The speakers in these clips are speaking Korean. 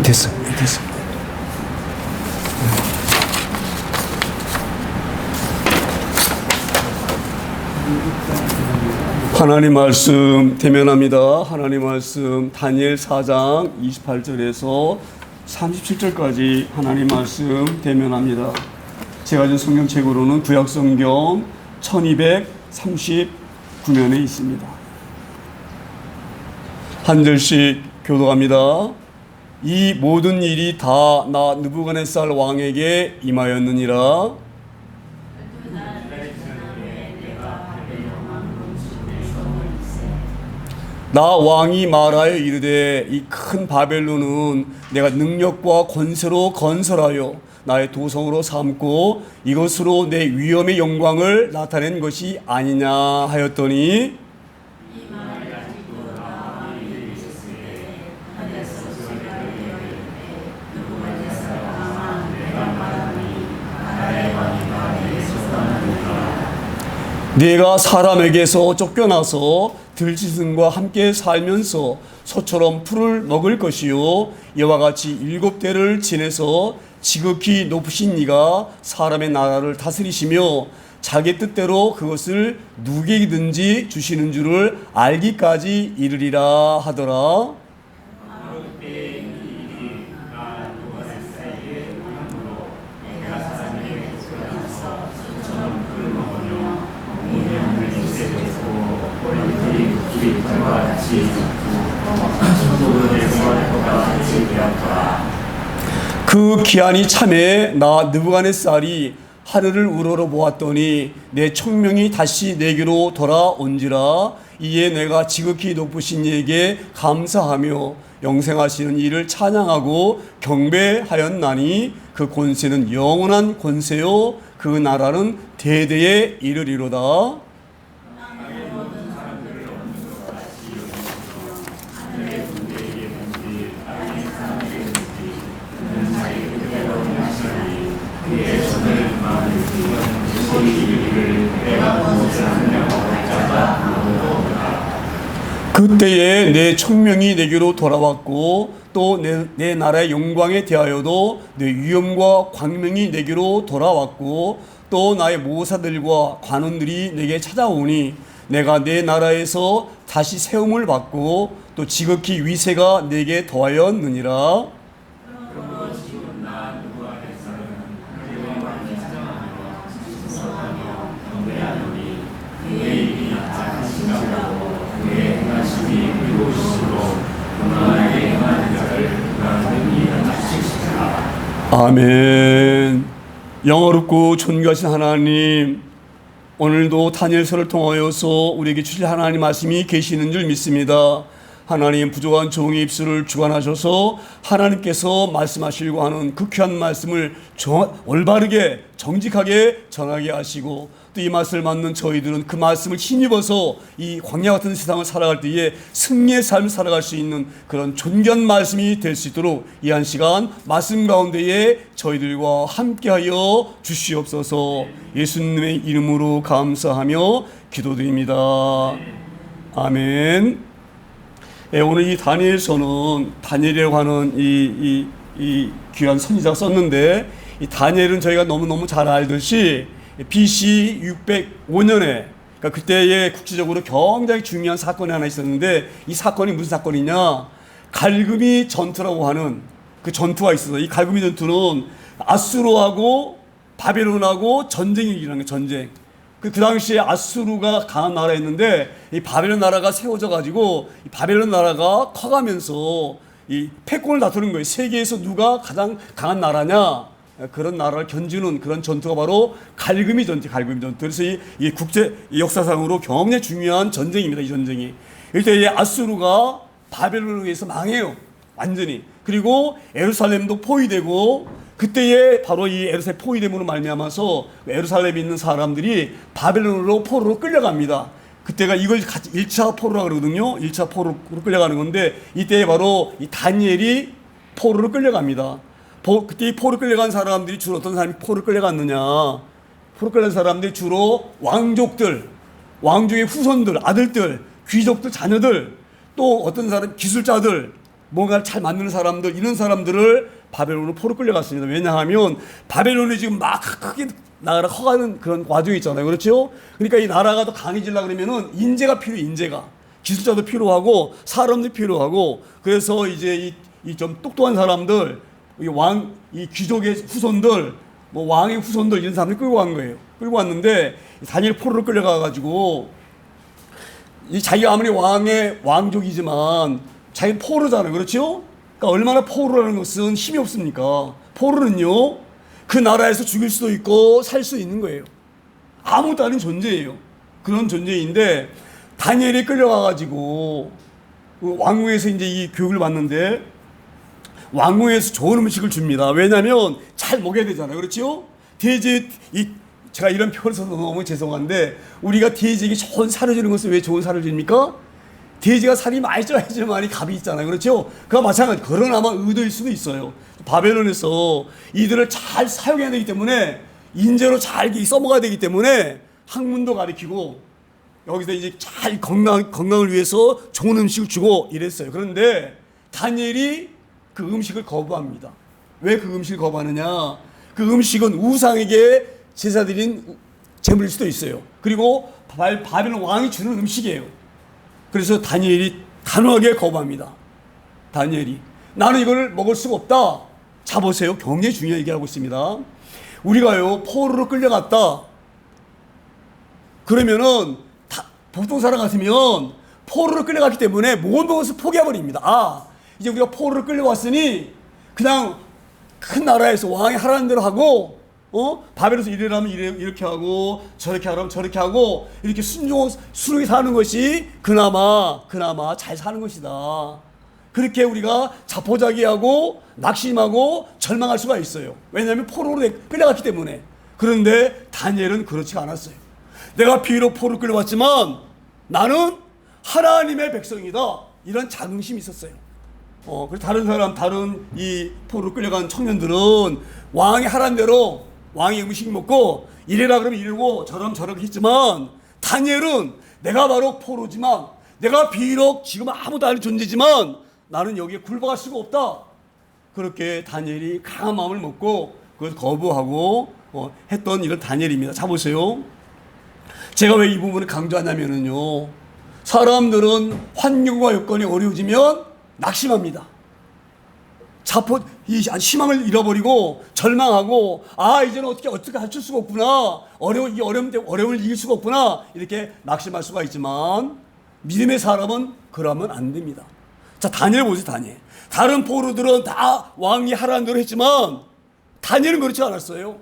됐어. 하나님 말씀 대면합니다. 하나님 말씀 다니엘 4장 28절에서 37절까지 하나님 말씀 대면합니다. 제가 준 성경책으로는 구약성경 1239면에 있습니다. 한 절씩 교독합니다. 이 모든 일이 다 나 느부갓네살 왕에게 임하였느니라. 나 왕이 말하여 이르되 이 큰 바벨론은 내가 능력과 권세로 건설하여 나의 도성으로 삼고 이것으로 내 위엄의 영광을 나타낸 것이 아니냐 하였더니, 네가 사람에게서 쫓겨나서 들짐승과 함께 살면서 소처럼 풀을 먹을 것이요 이와 같이 7대를 지내서 지극히 높으신 네가 사람의 나라를 다스리시며 자기 뜻대로 그것을 누구에게든지 주시는 줄을 알기까지 이르리라 하더라. 그 기한이 참에 나 느부갓네살이 하늘을 우러러 보았더니 내 총명이 다시 내게로 돌아온지라. 이에 내가 지극히 높으신 이에게 감사하며 영생하시는 이를 찬양하고 경배하였나니 그 권세는 영원한 권세요 그 나라는 대대에 이르리로다. 그때에 내 총명이 내게로 돌아왔고 또 내 나라의 영광에 대하여도 내 위엄과 광명이 내게로 돌아왔고 또 나의 모사들과 관원들이 내게 찾아오니 내가 내 나라에서 다시 세움을 받고 또 지극히 위세가 내게 더하였느니라. 아멘. 영어롭고 존귀하신 하나님, 오늘도 다니엘서를 통하여서 우리에게 주실 하나님 말씀이 계시는 줄 믿습니다. 하나님, 부족한 종의 입술을 주관하셔서 하나님께서 말씀하시려고 하는 그 귀한 말씀을 올바르게 정직하게 전하게 하시고 또 이 말씀을 받는 저희들은 그 말씀을 힘입어서 이 광야 같은 세상을 살아갈 때에 승리의 삶을 살아갈 수 있는 그런 존귀한 말씀이 될 수 있도록 이 한 시간 말씀 가운데에 저희들과 함께하여 주시옵소서. 예수님의 이름으로 감사하며 기도드립니다. 아멘. 오늘 이 다니엘서는 다니엘이라고 하는 이 귀한 선지자가 썼는데, 이 다니엘은 저희가 너무너무 잘 알듯이 BC 605년에 그러니까 그때에 국제적으로 굉장히 중요한 사건이 하나 있었는데, 이 사건이 무슨 사건이냐, 갈그미 전투라고 하는 그 전투가 있어서, 이 갈그미 전투는 아수르하고 바벨론하고 전쟁이 일어난 거예요. 전쟁. 그 당시에 아수르가 강한 나라였는데 이 바벨론 나라가 세워져 가지고 이 바벨론 나라가 커가면서 이 패권을 다투는 거예요. 세계에서 누가 가장 강한 나라냐, 그런 나라를 견주는 그런 전투가 바로 갈그미 전투. 그래서 이 국제 역사상으로 굉장히 중요한 전쟁입니다. 이 전쟁이. 이때 이 아수르가 바벨론에 의해서 망해요. 완전히. 그리고 예루살렘도 포위되고, 그때에 바로 이 예루살렘 포위됨으로 말미암아서 예루살렘에 있는 사람들이 바벨론으로 포로로 끌려갑니다. 그때가 이걸 1차 포로라 그러거든요. 1차 포로로 끌려가는 건데, 이때에 바로 이 다니엘이 포로로 끌려갑니다. 그때 이 포로 끌려간 사람들이 주로 어떤 사람이 포로 끌려갔느냐, 포로 끌려간 사람들이 주로 왕족들, 왕족의 후손들, 아들들, 귀족들, 자녀들, 또 어떤 사람 기술자들, 뭔가를 잘 만드는 사람들, 이런 사람들을 바벨론으로 포로 끌려갔습니다. 왜냐하면 바벨론이 지금 막 크게 나라가 커가는 그런 과정이 있잖아요. 그렇죠? 그러니까 이 나라가 더 강해지려고 그러면은 인재가 필요해, 인재가. 기술자도 필요하고 사람도 필요하고, 그래서 이제 이 좀 똑똑한 사람들, 이 귀족의 후손들, 뭐 왕의 후손들, 이런 사람들이 끌고 간 거예요. 끌고 왔는데 다니엘 포로로 끌려가가지고, 이 자기가 아무리 왕족이지만 자기는 포로잖아요. 그렇죠? 그러니까 얼마나 포로라는 것은 힘이 없습니까? 포로는요, 그 나라에서 죽일 수도 있고 살 수 있는 거예요. 아무것도 아닌 존재예요. 그런 존재인데 다니엘이 끌려가가지고 왕궁에서 이제 이 교육을 받는데 왕궁에서 좋은 음식을 줍니다. 왜냐하면 잘 먹여야 되잖아요. 그렇죠? 돼지, 제가 이런 표현을 써서 너무 죄송한데, 우리가 돼지에게 좋은 살을 주는 것은 왜 좋은 살을 줍니까? 돼지가 살이 많이 쪄야지만이 값이 있잖아요. 그렇죠? 그와 마찬가지, 그런 아마 의도일 수도 있어요. 바벨론에서 이들을 잘 사용해야 되기 때문에, 인재로 잘 써먹어야 되기 때문에 학문도 가르치고, 여기서 이제 잘 건강을 위해서 좋은 음식을 주고 이랬어요. 그런데 다니엘이 그 음식을 거부합니다. 왜 그 음식을 거부하느냐? 그 음식은 우상에게 제사드린 제물일 수도 있어요. 그리고 바벨론 왕이 주는 음식이에요. 그래서 다니엘이 단호하게 거부합니다. 다니엘이 나는 이걸 먹을 수가 없다. 자 보세요. 굉장히 중요한 얘기하고 있습니다. 우리가요 포로로 끌려갔다. 그러면은 보통 사람 같으면 포로로 끌려갔기 때문에 모든 것을 포기해버립니다. 이제 우리가 포로로 끌려왔으니 그냥 큰 나라에서 왕이 하라는 대로 하고, 바벨에서 이래라면 이렇게 하고, 저렇게 하라면 저렇게 하고, 이렇게 순하게 사는 것이 그나마 잘 사는 것이다. 그렇게 우리가 자포자기하고 낙심하고 절망할 수가 있어요. 왜냐하면 포로로 끌려갔기 때문에. 그런데 다니엘은 그렇지 않았어요. 내가 비록 포로로 끌려왔지만 나는 하나님의 백성이다. 이런 자긍심이 있었어요. 그래서 다른 이 포로로 끌려간 청년들은 왕이 하라는 대로 왕의 음식 먹고 이래라 그러면 이러고 저러면 저렇게 했지만, 다니엘은 내가 바로 포로지만, 내가 비록 지금 아무도 아닌 존재지만 나는 여기에 굴복할 수가 없다. 그렇게 다니엘이 강한 마음을 먹고 그걸 거부하고 했던 이런 다니엘입니다. 자 보세요. 제가 왜 이 부분을 강조하냐면요, 사람들은 환경과 여건이 어려워지면 낙심합니다. 희망을 잃어버리고 절망하고, 이제는 어떻게 할 수가 없구나, 어려움을 이길 수가 없구나, 이렇게 낙심할 수가 있지만 믿음의 사람은 그러면 안 됩니다. 자, 다니엘 보세요. 다니엘. 다른 포로들은 다 왕이 하라는 대로 했지만 다니엘은 그렇지 않았어요.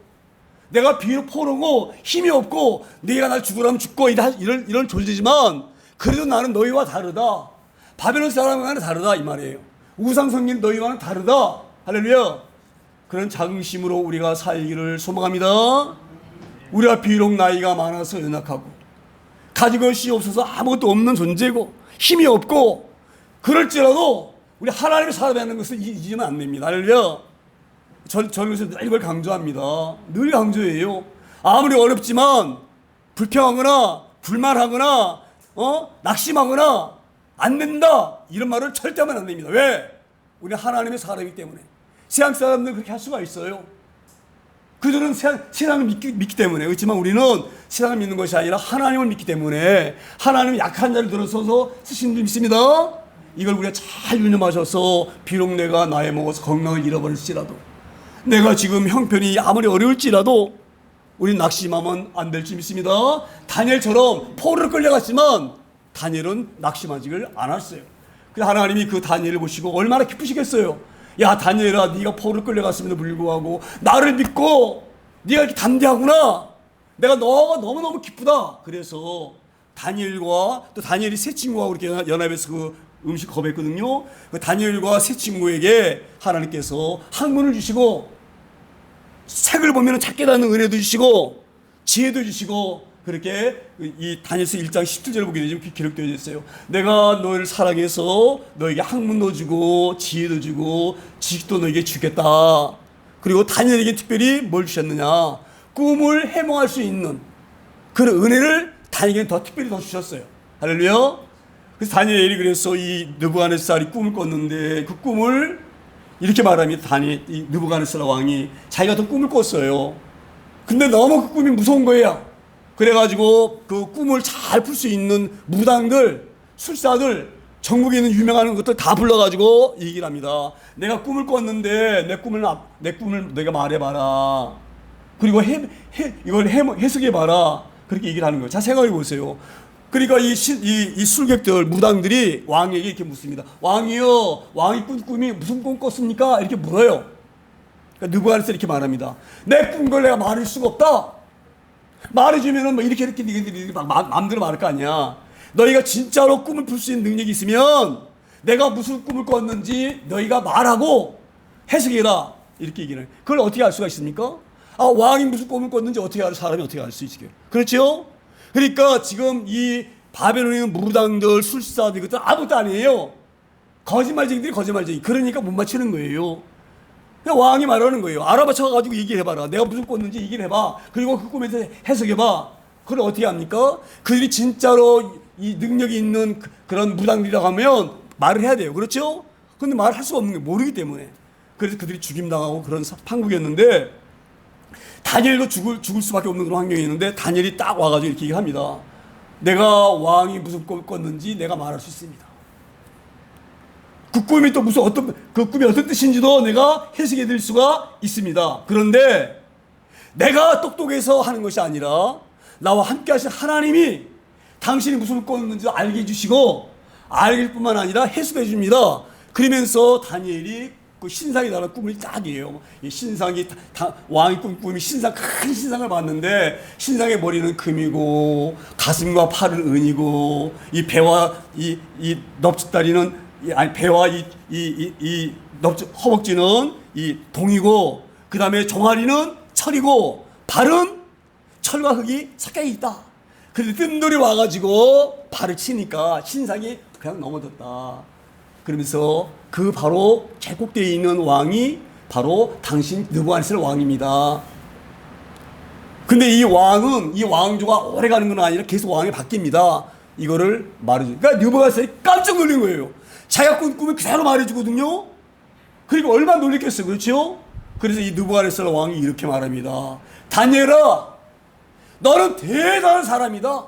내가 비록 포로고 힘이 없고 네가 날 죽으라면 죽고 이런 존재지만 그래도 나는 너희와 다르다. 바벨론 사람과는 다르다 이 말이에요. 우상성긴 너희와는 다르다. 할렐루야. 그런 자긍심으로 우리가 살기를 소망합니다. 우리가 비록 나이가 많아서 연약하고 가진 것이 없어서 아무것도 없는 존재고 힘이 없고 그럴지라도 우리 하나님의 살아가는 것을 잊으면 안 됩니다. 할렐루야. 저는 그래서 늘 이걸 강조합니다. 늘 강조해요. 아무리 어렵지만 불평하거나 불만하거나 낙심하거나 안 된다 이런 말을 절대 하면 안 됩니다. 왜? 우리 하나님의 사람이기 때문에. 세상 사람들은 그렇게 할 수가 있어요. 그들은 세상을 믿기 때문에. 그렇지만 우리는 세상을 믿는 것이 아니라 하나님을 믿기 때문에 하나님의 약한 자를 들어서서 쓰시는 줄 믿습니다. 이걸 우리가 잘 유념하셔서 비록 내가 나이 먹어서 건강을 잃어버릴지라도, 내가 지금 형편이 아무리 어려울지라도 우린 낙심하면 안 될 줄 믿습니다. 다니엘처럼 포로로 끌려갔지만 다니엘은 낙심하지를 않았어요. 그래서 하나님이 그 다니엘을 보시고 얼마나 기쁘시겠어요. 야 다니엘아, 네가 포로로 끌려갔음에도 불구하고 나를 믿고 네가 이렇게 담대하구나. 내가 너가 너무너무 기쁘다. 그래서 다니엘과 또 다니엘이 세 친구하고 그렇게 연합해서 그 음식 거부했거든요. 그 다니엘과 세 친구에게 하나님께서 학문을 주시고 책을 보면 찾게 되는 은혜도 주시고 지혜도 주시고, 그렇게 이 다니엘서 1장 17절을 보게 되면 기록되어 있어요. 내가 너희를 사랑해서 너에게 학문도 주고 지혜도 주고 지식도 너에게 주겠다. 그리고 다니엘에게 특별히 뭘 주셨느냐, 꿈을 해몽할 수 있는 그런 은혜를 다니엘에게 더 특별히 더 주셨어요. 할렐루야. 그래서 다니엘이 그래서 이 느부갓네살이 꿈을 꿨는데 그 꿈을 이렇게 말합니다. 이 느부갓네살 왕이 자기가 또 꿈을 꿨어요. 근데 너무 그 꿈이 무서운 거예요. 그래가지고 그 꿈을 잘 풀 수 있는 무당들, 술사들, 전국에 있는 유명한 것들 다 불러가지고 얘기를 합니다. 내가 꿈을 꿨는데 내 꿈을 내가 말해봐라. 그리고 이걸 해석해봐라. 그렇게 얘기를 하는 거예요. 자, 생각해 보세요. 그러니까 이 술객들, 무당들이 왕에게 이렇게 묻습니다. 왕이요, 왕이 꾼 꿈이 무슨 꿈 꿨습니까? 이렇게 물어요. 그러니까 느부갓네살이 이렇게 말합니다. 내 꾼 걸 내가 말할 수가 없다. 말해주면은 뭐 이렇게 니들이 마음대로 말할 거 아니야. 너희가 진짜로 꿈을 풀 수 있는 능력이 있으면 내가 무슨 꿈을 꿨는지 너희가 말하고 해석해라. 이렇게 얘기를 해요. 그걸 어떻게 알 수가 있습니까? 아, 왕이 무슨 꿈을 꿨는지 사람이 어떻게 알 수 있을까요? 그렇죠? 그러니까 지금 이 바벨론에 있는 무당들, 술사들, 이것들 아무것도 아니에요. 거짓말쟁이들이 거짓말쟁이. 그러니까 못 맞추는 거예요. 그냥 왕이 말하는 거예요. 알아봐 쳐가지고 얘기해봐라. 내가 무슨 꿨는지 얘기를 해봐. 그리고 그 꿈에서 해석해봐. 그걸 어떻게 합니까? 그들이 진짜로 이 능력이 있는 그런 무당들이라고 하면 말을 해야 돼요. 그렇죠? 근데 말을 할 수가 없는 거예요. 모르기 때문에. 그래서 그들이 죽임당하고 그런 판국이었는데 다니엘도 죽을 수밖에 없는 그런 환경이 있는데 다니엘이 딱 와가지고 이렇게 얘기합니다. 내가 왕이 무슨 꿈을 꿨는지 내가 말할 수 있습니다. 그 꿈이 또 그 꿈이 어떤 뜻인지도 내가 해석해 드릴 수가 있습니다. 그런데 내가 똑똑해서 하는 것이 아니라 나와 함께 하신 하나님이 당신이 무슨 꿈을 꿨는지 알게 해주시고 알길 뿐만 아니라 해석해 줍니다. 그러면서 다니엘이 그 신상이 나는 꿈을 딱 해요. 이 신상이 왕이 꿈이 큰 신상을 봤는데 신상의 머리는 금이고 가슴과 팔은 은이고 이 배와 이 넙죽다리는 배와 이 허벅지는 이 동이고 그 다음에 종아리는 철이고 발은 철과 흙이 섞여 있다. 그런데 뜸들이 와가지고 발을 치니까 신상이 그냥 넘어졌다. 그러면서 그 바로 제일 꼭대기에 있는 왕이 바로 당신 느부갓네살 왕입니다. 근데 이 왕조가 오래 가는 건 아니라 계속 왕이 바뀝니다. 이거를 말해줘. 그러니까 느부갓네살이 깜짝 놀란 거예요. 자기가 꾼 꿈을 그대로 말해주거든요. 그리고 얼마나 놀랬겠어요. 그렇죠? 그래서 이 느부갓네살 왕이 이렇게 말합니다. 다니엘아, 너는 대단한 사람이다.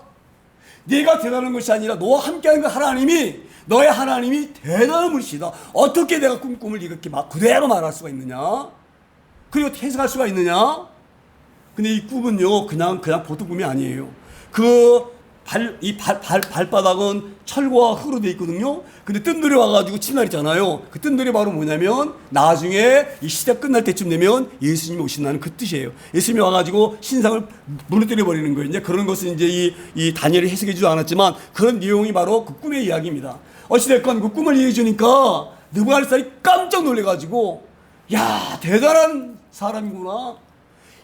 네가 대단한 것이 아니라 너와 함께하는 그 너의 하나님이 대단한 분이시다. 어떻게 내가 꿈을 이렇게 그대로 말할 수가 있느냐? 그리고 해석할 수가 있느냐? 근데 이 꿈은요, 그냥 보통 꿈이 아니에요. 발바닥은 철과 흙으로 되어 있거든요. 근데 뜬들이 와가지고 침날 있잖아요. 그 뜬들이 바로 뭐냐면 나중에 이 시대 끝날 때쯤 되면 예수님이 오신다는 그 뜻이에요. 예수님이 와가지고 신상을 무너뜨려 버리는 거예요. 이제 그런 것은 이제 이 다니엘이 해석해주지 않았지만 그런 내용이 바로 그 꿈의 이야기입니다. 어찌됐건 그 꿈을 얘기해 주니까 느부갓네살이 깜짝 놀래가지고 야, 대단한 사람이구나.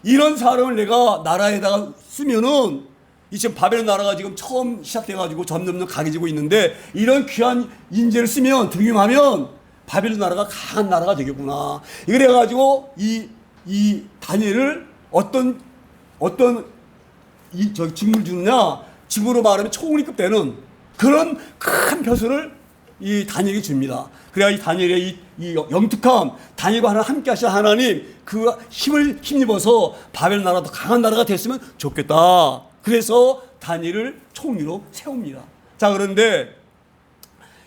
이런 사람을 내가 나라에다가 쓰면은 이 지금 바벨론 나라가 지금 처음 시작돼가지고 점점 강해지고 있는데 이런 귀한 인재를 쓰면 등용하면 바벨론 나라가 강한 나라가 되겠구나. 이래가지고 이 다니엘을 어떤 직무를 주느냐, 직무로 말하면 총리급 되는 그런 큰 벼슬을 이 다니엘이 줍니다. 그래야 이 다니엘의 이 영특함, 다니엘과 함께 하신 하나님 그 힘을 힘입어서 바벨론 나라도 강한 나라가 됐으면 좋겠다. 그래서 다니엘을 총리로 세웁니다. 자, 그런데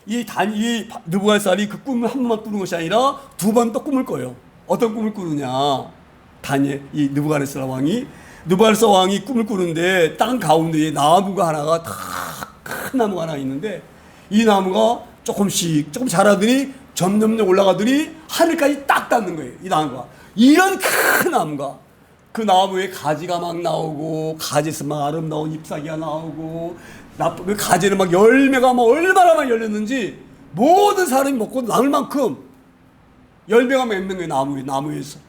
이 느부갓네살이 그 꿈을 한 번만 꾸는 것이 아니라 두 번 또 꿈을 꿔요. 어떤 꿈을 꾸느냐? 이 느부갓네살 왕이 꿈을 꾸는데 땅 가운데에 나무가 하나가 큰 나무가 하나 있는데 이 나무가 조금 자라더니 점점 올라가더니 하늘까지 딱 닿는 거예요. 이 나무가. 이런 큰 나무가. 그 나무에 가지가 막 나오고 가지에서 막 아름다운 잎사귀가 나오고 그 가지는 막 열매가 막 얼마나 많이 열렸는지 모든 사람이 먹고 남을 만큼 열매가 맺는 거예요. 나무에서.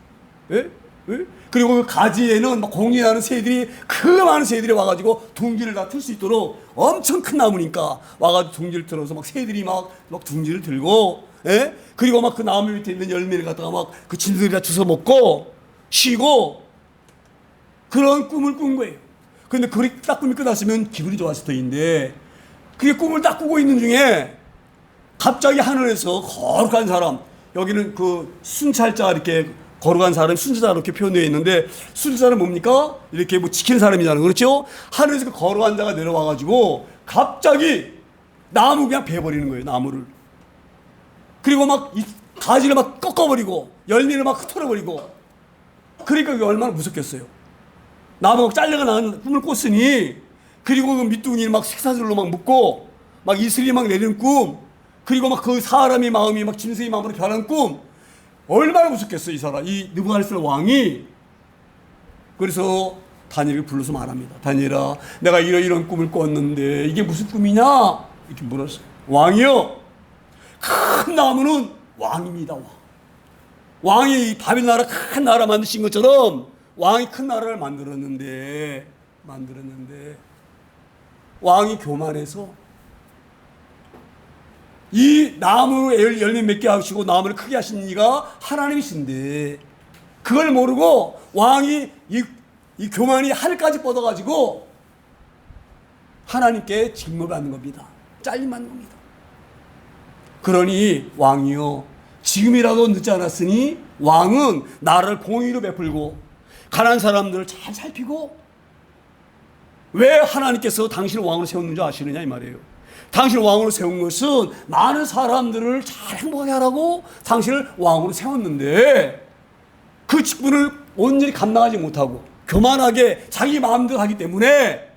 예? 예? 그리고 그 가지에는 막 공기나는 새들이 그 많은 새들이 와가지고 둥지를 다 틀 수 있도록 엄청 큰 나무니까 와가지고 둥지를 틀어서 막 새들이 막 둥지를 들고, 예? 그리고 막 그 나무 밑에 있는 열매를 갖다가 막 그 짐승들이 다 주워 먹고 쉬고 그런 꿈을 꾼 거예요. 근데 딱 꿈이 끝났으면 기분이 좋았을 터인데 그게 꿈을 딱 꾸고 있는 중에 갑자기 하늘에서 거룩한 사람, 여기는 그 순찰자 이렇게 거룩한 사람, 순찰자 이렇게 표현되어 있는데, 순찰자는 뭡니까? 이렇게 뭐 지키는 사람이잖아요. 그렇죠? 하늘에서 그 거룩한 자가 내려와가지고 갑자기 나무 그냥 베어버리는 거예요. 나무를. 그리고 막 이 가지를 막 꺾어버리고 열매를 막 흩어버리고. 그러니까 그게 얼마나 무섭겠어요. 나무가 잘려가 나는 꿈을 꿨으니, 그리고 그 밑둥이를 막 쇠사슬로 막 묶고 막 이슬이 막 내리는 꿈, 그리고 막 그 사람의 마음이 막 짐승의 마음으로 변하는 꿈, 얼마나 무섭겠어요, 이 사람, 이 느부갓네살 왕이. 그래서 다니엘을 불러서 말합니다. 다니엘아, 내가 이런 꿈을 꿨는데 이게 무슨 꿈이냐? 이렇게 물었어요. 왕이요, 큰 나무는 왕입니다. 왕이 이 바벨 나라 큰 나라 만드신 것처럼 왕이 큰 나라를 만들었는데 왕이 교만해서 이 나무 열매 맺게 하시고 나무를 크게 하신 이가 하나님이신데, 그걸 모르고 왕이 이 교만이 하늘까지 뻗어가지고 하나님께 징벌받는 겁니다. 잘림받는 겁니다. 그러니 왕이요, 지금이라도 늦지 않았으니 왕은 나라를 공의로 베풀고 가난한 사람들을 잘 살피고, 왜 하나님께서 당신을 왕으로 세웠는지 아시느냐 이 말이에요. 당신을 왕으로 세운 것은 많은 사람들을 잘 행복하게 하라고 당신을 왕으로 세웠는데, 그 직분을 온전히 감당하지 못하고 교만하게 자기 마음대로 하기 때문에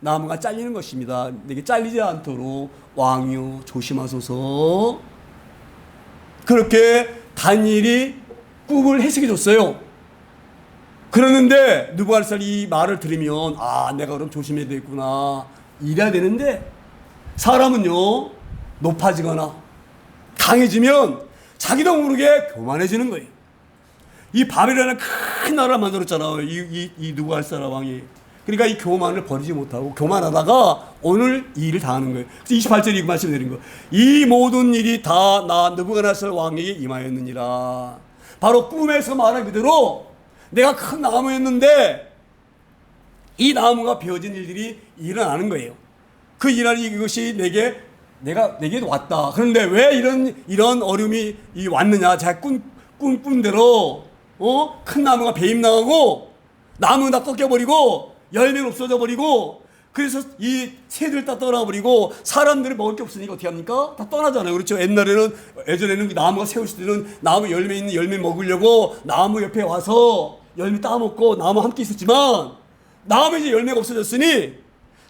나무가 잘리는 것입니다. 내게 잘리지 않도록 왕이요 조심하소서. 그렇게 다니엘이 꿈을 해석해 줬어요. 그러는데 느부갓네살이 이 말을 들으면, 아, 내가 그럼 조심해야 되겠구나, 이래야 되는데, 사람은요 높아지거나 강해지면 자기도 모르게 교만해지는 거예요. 이 바벨이라는 큰 나라를 만들었잖아요, 이 느부갓네살 왕이. 그러니까 이 교만을 버리지 못하고 교만하다가 오늘 이 일을 당하는 거예요. 그래서 28절에 이 말씀을 드린 거예요. 이 모든 일이 다 나 느부갓네살 왕에게 임하였느니라. 바로 꿈에서 말한 그대로 내가 큰 나무였는데 이 나무가 베어진 일들이 일어나는 거예요. 그 이것이 내게 왔다. 그런데 왜 이런 어려움이 왔느냐? 제가 꿈꾼 대로 큰 나무가 배임 나가고 나무는 다 꺾여버리고 열매는 없어져 버리고, 그래서 이 새들 다 떠나버리고 사람들이 먹을 게 없으니까 어떻게 합니까? 다 떠나잖아요. 그렇죠? 예전에는 나무가 세웠을 때는 나무 열매 있는 열매 먹으려고 나무 옆에 와서 열매 따먹고 나무 함께 있었지만, 나무에 이제 열매가 없어졌으니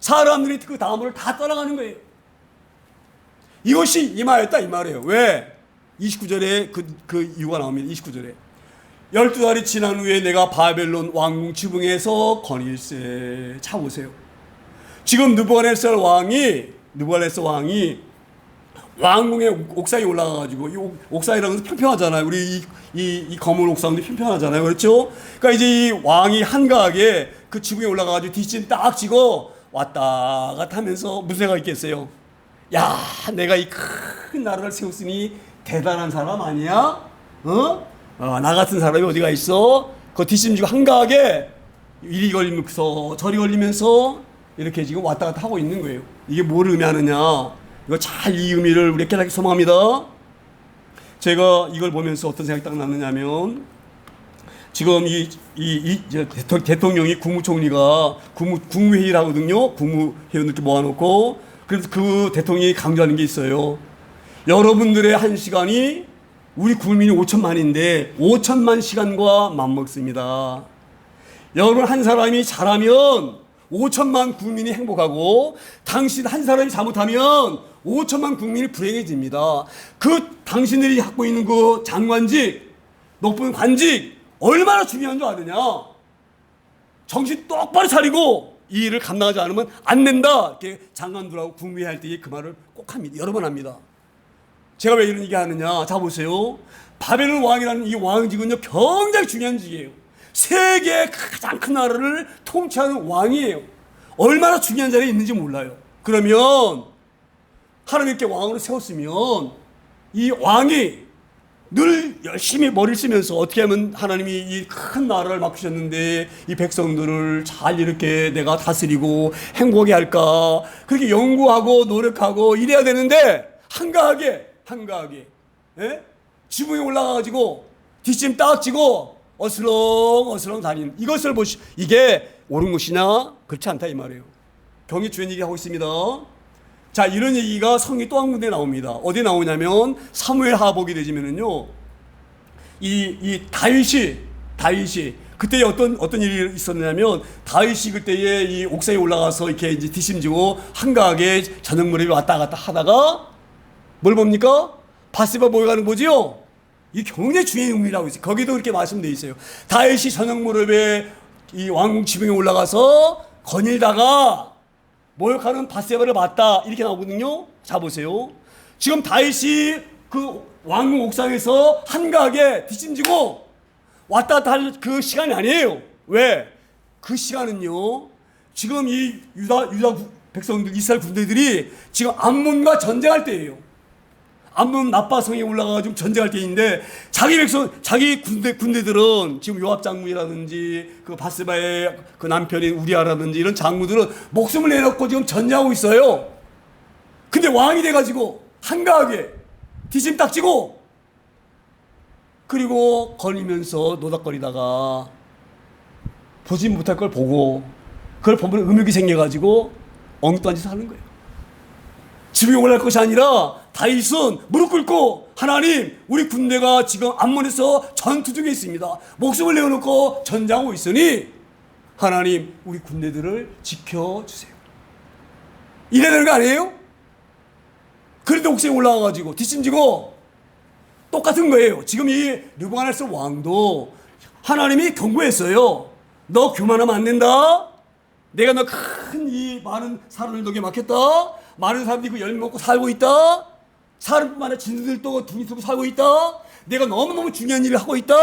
사람들이 그 나무를 다 떠나가는 거예요. 이것이 임하였다 이 말이에요. 왜? 29절에 그 이유가 나옵니다. 29절에 12달이 지난 후에 내가 바벨론 왕궁 지붕에서 거닐세. 자 보세요. 지금 느부갓네살 왕이 왕궁의 옥상에 올라가가지고, 이 옥상이라는 것은 평평하잖아요. 우리 이 검은 옥상도 평평하잖아요. 그렇죠? 그러니까 이제 이 왕이 한가하게 그 지붕에 올라가가지고 뒷짐 딱 지고 왔다 갔다 하면서 무슨 생각이 있겠어요? 야, 내가 이 큰 나라를 세웠으니 대단한 사람 아니야? 나 같은 사람이 어디가 있어? 그 뒷짐 지고 한가하게 이리 걸리면서 저리 걸리면서 이렇게 지금 왔다 갔다 하고 있는 거예요. 이게 뭘 의미하느냐? 이거 잘 이 의미를 우리 깨닫기 소망합니다. 제가 이걸 보면서 어떤 생각이 딱 났느냐면, 지금 대통령이 국무총리가 국무회의를 하거든요. 국무회의원들 이렇게 모아놓고, 그래서 그 대통령이 강조하는 게 있어요. 여러분들의 한 시간이 우리 국민이 5천만인데 5천만 시간과 맞먹습니다. 여러분 한 사람이 잘하면 5천만 국민이 행복하고, 당신 한 사람이 잘못하면 5천만 국민이 불행해집니다. 그 당신들이 갖고 있는 그 장관직, 높은 관직 얼마나 중요한 줄 아느냐? 정신 똑바로 차리고 이 일을 감당하지 않으면 안 된다. 이렇게 장관들하고 국무회의 할 때 그 말을 꼭 합니다. 여러 번 합니다. 제가 왜 이런 얘기 하느냐? 자 보세요. 바벨론 왕이라는 이 왕직은요 굉장히 중요한 직이에요. 세계의 가장 큰 나라를 통치하는 왕이에요. 얼마나 중요한 자리에 있는지 몰라요. 그러면 하나님께 왕으로 세웠으면 이 왕이 늘 열심히 머리를 쓰면서 어떻게 하면 하나님이 이 큰 나라를 맡기셨는데 이 백성들을 잘 이렇게 내가 다스리고 행복하게 할까, 그렇게 연구하고 노력하고 이래야 되는데 한가하게 예? 지붕에 올라가가지고 뒷짐 딱 지고 어슬렁어슬렁 다니는 이것을 보시, 이게 옳은 것이냐? 그렇지 않다 이 말이에요. 경이 주연 얘기하고 있습니다. 자, 이런 얘기가 성경에 또 한 군데 나옵니다. 어디 나오냐면 사무엘 하복이 되지면은요, 이 다윗이 그때 어떤 일이 있었냐면, 다윗이 그때에 이 옥상에 올라가서 이렇게 이제 뒷심지고 한가하게 저녁 무렵에 왔다 갔다 하다가 뭘 봅니까? 바세바 모여가는 거지요. 이 굉장히 중요한 의미라고 있어요. 거기도 그렇게 말씀되어 있어요. 다윗이 저녁 무렵에 이 왕궁 지붕에 올라가서 거닐다가 모욕하는 바세바를 봤다, 이렇게 나오거든요. 자, 보세요. 지금 다윗이 그 왕궁 옥상에서 한가하게 뒷짐지고 왔다 갔다 할 그 시간이 아니에요. 왜? 그 시간은요, 지금 이 유다 백성들, 이스라엘 군대들이 지금 암몬과 전쟁할 때예요. 암몬 나빠성에 올라가가지고 전쟁할 때인데, 자기 군대들은 지금 요압 장군이라든지 그 바세바의 그 남편인 우리아라든지 이런 장군들은 목숨을 내놓고 지금 전쟁하고 있어요. 근데 왕이 돼가지고 한가하게 뒷심 딱 지고, 그리고 걸리면서 노닥거리다가 보지 못할 걸 보고, 그걸 보면 음욕이 생겨가지고 엉뚱한 짓을 하는 거예요. 지붕에 올라갈 것이 아니라 다윗은 무릎 꿇고, 하나님, 우리 군대가 지금 암몬에서 전투 중에 있습니다. 목숨을 내어놓고 전쟁하고 있으니 하나님, 우리 군대들을 지켜주세요. 이래야 되는 거 아니에요? 그런데 옥상에 올라가가지고 뒷심지고 똑같은 거예요. 지금 이 르브가네살 왕도 하나님이 경고했어요. 너 교만하면 안 된다. 내가 너 큰 이 많은 사람을 너에게 맡겼다. 많은 사람들이 그 열매 먹고 살고 있다. 사람뿐만 아니라 진들도 등이 쓰고 살고 있다. 내가 너무너무 중요한 일을 하고 있다.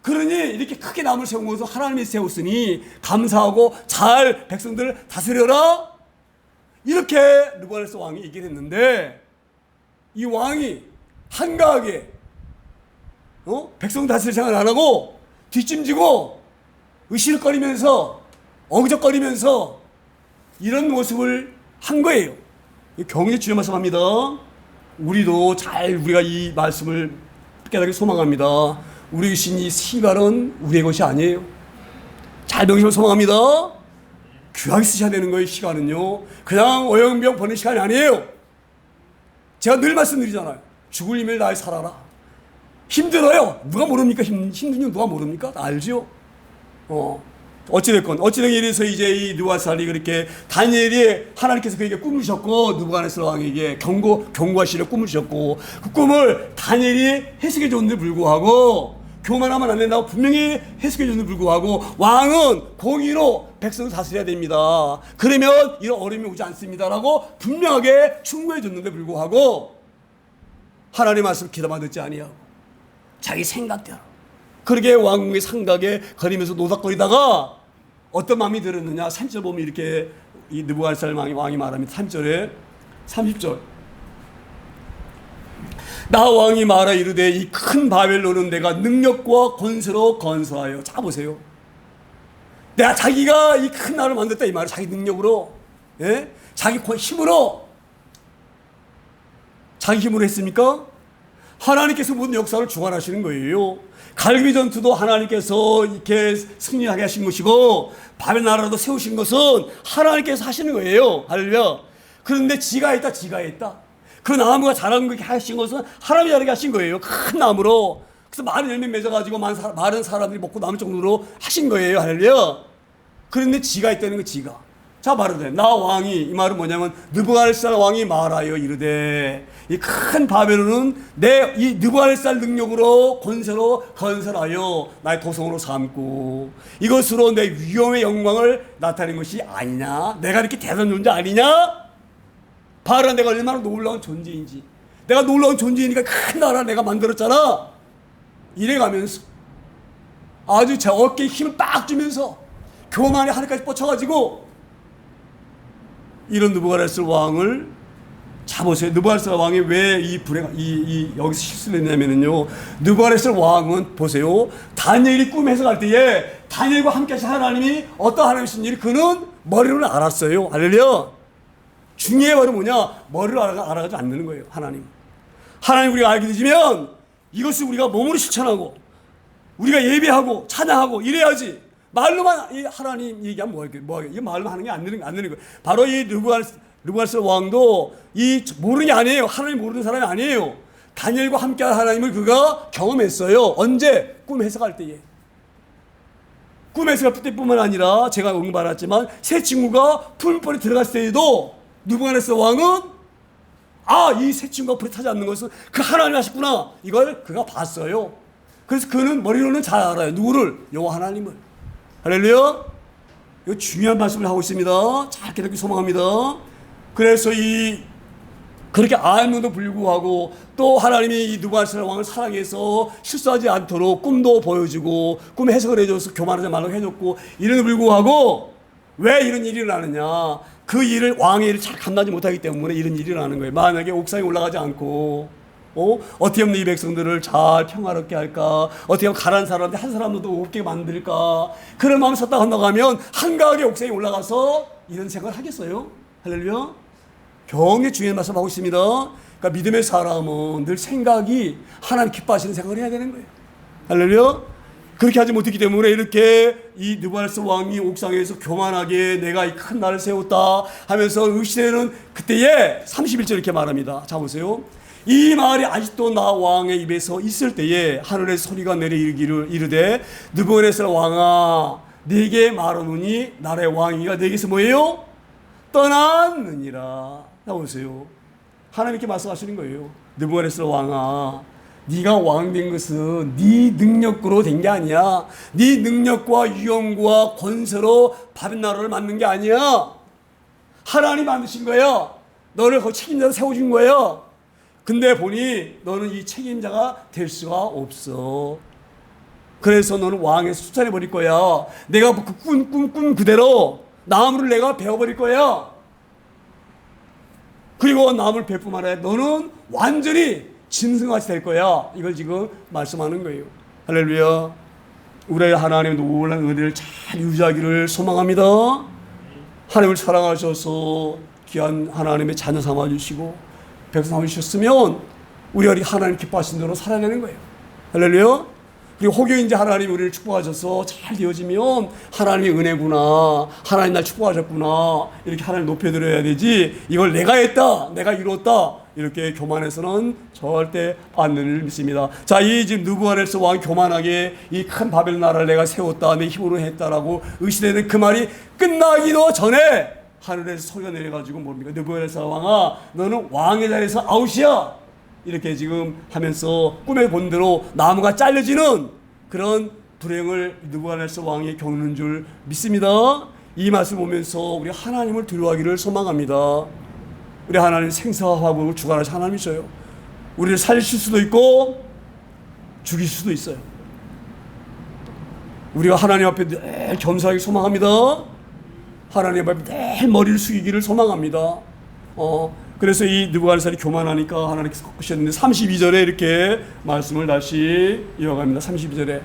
그러니 이렇게 크게 남을 세운 것은 하나님이 세웠으니 감사하고 잘 백성들을 다스려라. 이렇게 르브가네살 왕이 얘기를 했는데, 이 왕이 한가하게 백성 다스릴 생각을 안 하고 뒷짐지고 으실거리면서 어그적거리면서 이런 모습을 한 거예요. 경외 주여 말씀합니다. 우리도 잘 우리가 이 말씀을 깨닫게 소망합니다. 우리 신 이 시간은 우리의 것이 아니에요. 잘 명심을 소망합니다. 귀하게 쓰셔야 되는 거예요. 시간은요, 그냥 어영병 버는 시간이 아니에요. 제가 늘 말씀드리잖아요. 죽을 힘을 다해 살아라. 힘들어요. 누가 모릅니까? 힘든 줄 누가 모릅니까? 다 알죠? 어찌됐건 이래서 이제 이 르브가네살이 그렇게 다니엘이 하나님께서 그에게 꿈을 주셨고, 르브가네살 왕에게 경고하시려 꿈을 주셨고, 그 꿈을 다니엘이 해석해 줬는데 불구하고, 교만하면 안 된다고 분명히 해석해 줬는데 불구하고, 왕은 공의로 백성을 다스려야 됩니다. 그러면 이런 어려움이 오지 않습니다라고 분명하게 충고해 줬는데 불구하고 하나님의 말씀 귀담아 듣지 아니하고 자기 생각대로 그렇게 왕궁의 상각에 거리면서 노닥거리다가 어떤 마음이 들었느냐. 3절 보면 이렇게 이 르브가네살 왕이 말합니다. 3절에 30절. 나 왕이 말하 이르되 이 큰 바벨론은 내가 능력과 권세로 건설하여. 자, 보세요. 내가 자기가 이 큰 나라를 만들었다 이 말을 자기 능력으로, 예? 자기 힘으로, 자기 힘으로 했습니까? 하나님께서 모든 역사를 주관하시는 거예요. 갈비 전투도 하나님께서 이렇게 승리하게 하신 것이고, 바벨 나라도 세우신 것은 하나님께서 하시는 거예요. 할렐루야. 그런데 지가 했다. 그 나무가 자라는 거 하신 것은 하나님이 자라게 하신 거예요. 큰 나무로. 그래서 많은 열매 맺어가지고 많은 사람들이 먹고 남을 정도로 하신 거예요. 할렐루야. 그런데 지가 있다는 거, 지가. 자, 말하되 나 왕이, 이 말은 뭐냐면 르브가네살 왕이 말하여 이르되 이 큰 바벨론은 내 이 르브가네살 능력으로 권세로 건설하여 나의 도성으로 삼고 이것으로 내 위엄의 영광을 나타낸 것이 아니냐. 내가 이렇게 대단한 존재 아니냐. 봐라, 내가 얼마나 놀라운 존재인지. 내가 놀라운 존재이니까 큰 나라 내가 만들었잖아. 이래가면서 아주 제 어깨에 힘을 빡 주면서 교만에 하늘까지 뻗쳐가지고 이런 르브가네살 왕을 자 보세요. 느부갓네살 왕이 왜 이 여기서 실수를 했냐면요. 느부갓네살 왕은 보세요. 다니엘이 꿈 해석할 때에 다니엘과 함께 하신 하나님이 어떤 하나님이신 일이 그는 머리로는 알았어요. 할렐루야. 중요한 말은 뭐냐? 머리로 알아가지고 안 되는 거예요. 하나님 우리가 알게 되지면 이것을 우리가 몸으로 실천하고 우리가 예배하고 찬양하고 이래야지. 말로만 이 하나님 얘기하면 뭐하게 이 말로 하는 게 안 되는 거예요. 바로 이 느부갓네살 왕도 이 모르는 게 아니에요. 하나님 모르는 사람이 아니에요. 다니엘과 함께한 하나님을 그가 경험했어요. 언제? 꿈 해석할 때에. 꿈 해석할 때뿐만 아니라 제가 응받았지만 새 친구가 풀벌에 들어갔을 때에도 느부갓네살 왕은 이 새 친구가 불에 타지 않는 것은 그 하나님 하셨구나. 이걸 그가 봤어요. 그래서 그는 머리로는 잘 알아요. 누구를? 여호와 하나님을. 할렐루야. 이거 중요한 말씀을 하고 있습니다. 잘 깨닫기 소망합니다. 그래서 그렇게 알면도 불구하고 또 하나님이 이 느부갓네살 왕을 사랑해서 실수하지 않도록 꿈도 보여주고 꿈 해석을 해줘서 교만하지 말라고 해줬고 이름에도 불구하고 왜 이런 일이 일어나느냐? 그 일을 왕의 일을 잘 감당하지 못하기 때문에 이런 일이 일어나는 거예요. 만약에 옥상에 올라가지 않고 어떻게 하면 이 백성들을 잘 평화롭게 할까? 어떻게 하면 가난한 사람들 한 사람도 없게 만들까? 그런 마음을 썼다 한다면 한가하게 옥상에 올라가서 이런 생각을 하겠어요? 할렐루야. 굉장히 중요한 말씀 하고 있습니다. 그러니까 믿음의 사람은 늘 생각이 하나님 기뻐하시는 생각을 해야 되는 거예요. 할렐루야. 그렇게 하지 못했기 때문에 이렇게 이 느부갓네살 왕이 옥상에서 교만하게 내가 이 큰 나라를 세웠다 하면서 의시되는 그때에 31절 이렇게 말합니다. 자 보세요. 이 말이 아직도 나 왕의 입에서 있을 때에 하늘의 소리가 내려 이르되 느부갓네살 왕아 네게 말하노니 나라의 왕이가 네게서 뭐예요? 떠났느니라. 자 보세요. 하나님께 말씀하시는 거예요. 느부갓네살 왕아 네가 왕 된 것은 네 능력으로 된 게 아니야. 네 능력과 위엄과 권세로 바벨 나라를 만든 게 아니야. 하나님 만드신 거야. 너를 그 책임자로 세워준 거야. 근데 보니 너는 이 책임자가 될 수가 없어. 그래서 너는 왕에서 쫓아내 버릴 거야. 내가 그 꿈 그대로 나무를 내가 베어버릴 거야. 그리고 나무를 베뿐 아니라 너는 완전히 짐승같이 될 거야. 이걸 지금 말씀하는 거예요. 할렐루야. 우리 하나님의 놀라운 은혜를 잘 유지하기를 소망합니다. 하나님을 사랑하셔서 귀한 하나님의 자녀 삼아주시고 백성 삼아주셨으면 우리가 하나님 기뻐하신 대로 살아야 되는 거예요. 할렐루야. 그리고 혹여 이제 하나님이 우리를 축복하셔서 잘 되어지면 하나님의 은혜구나, 하나님 날 축복하셨구나 이렇게 하나님 높여드려야 되지, 이걸 내가 했다, 내가 이뤘다 이렇게 교만해서는 절대 안 되는 줄 믿습니다. 자, 이 지금 느부갓네살 왕이 교만하게 이 큰 바벨 나라를 내가 세웠다, 내 힘으로 했다라고 의시되는 그 말이 끝나기도 전에 하늘에서 소리가 내려가지고 뭡니까? 느부갓네살 왕아, 너는 왕의 자리에서 아웃이야. 이렇게 지금 하면서 꿈에 본 대로 나무가 잘려지는 그런 불행을 느부갓네살 왕이 겪는 줄 믿습니다. 이 말씀 보면서 우리 하나님을 두려워하기를 소망합니다. 우리 하나님 생사와 화복을 주관하신 하나님이셔요. 우리를 살리실 수도 있고 죽일 수도 있어요. 우리가 하나님 앞에 늘 겸손하게 소망합니다. 하나님 앞에 늘 머리를 숙이기를 소망합니다. 그래서 이 느부갓네살이 교만하니까 하나님께서 꺾으셨는데 32절에 이렇게 말씀을 다시 이어갑니다. 32절에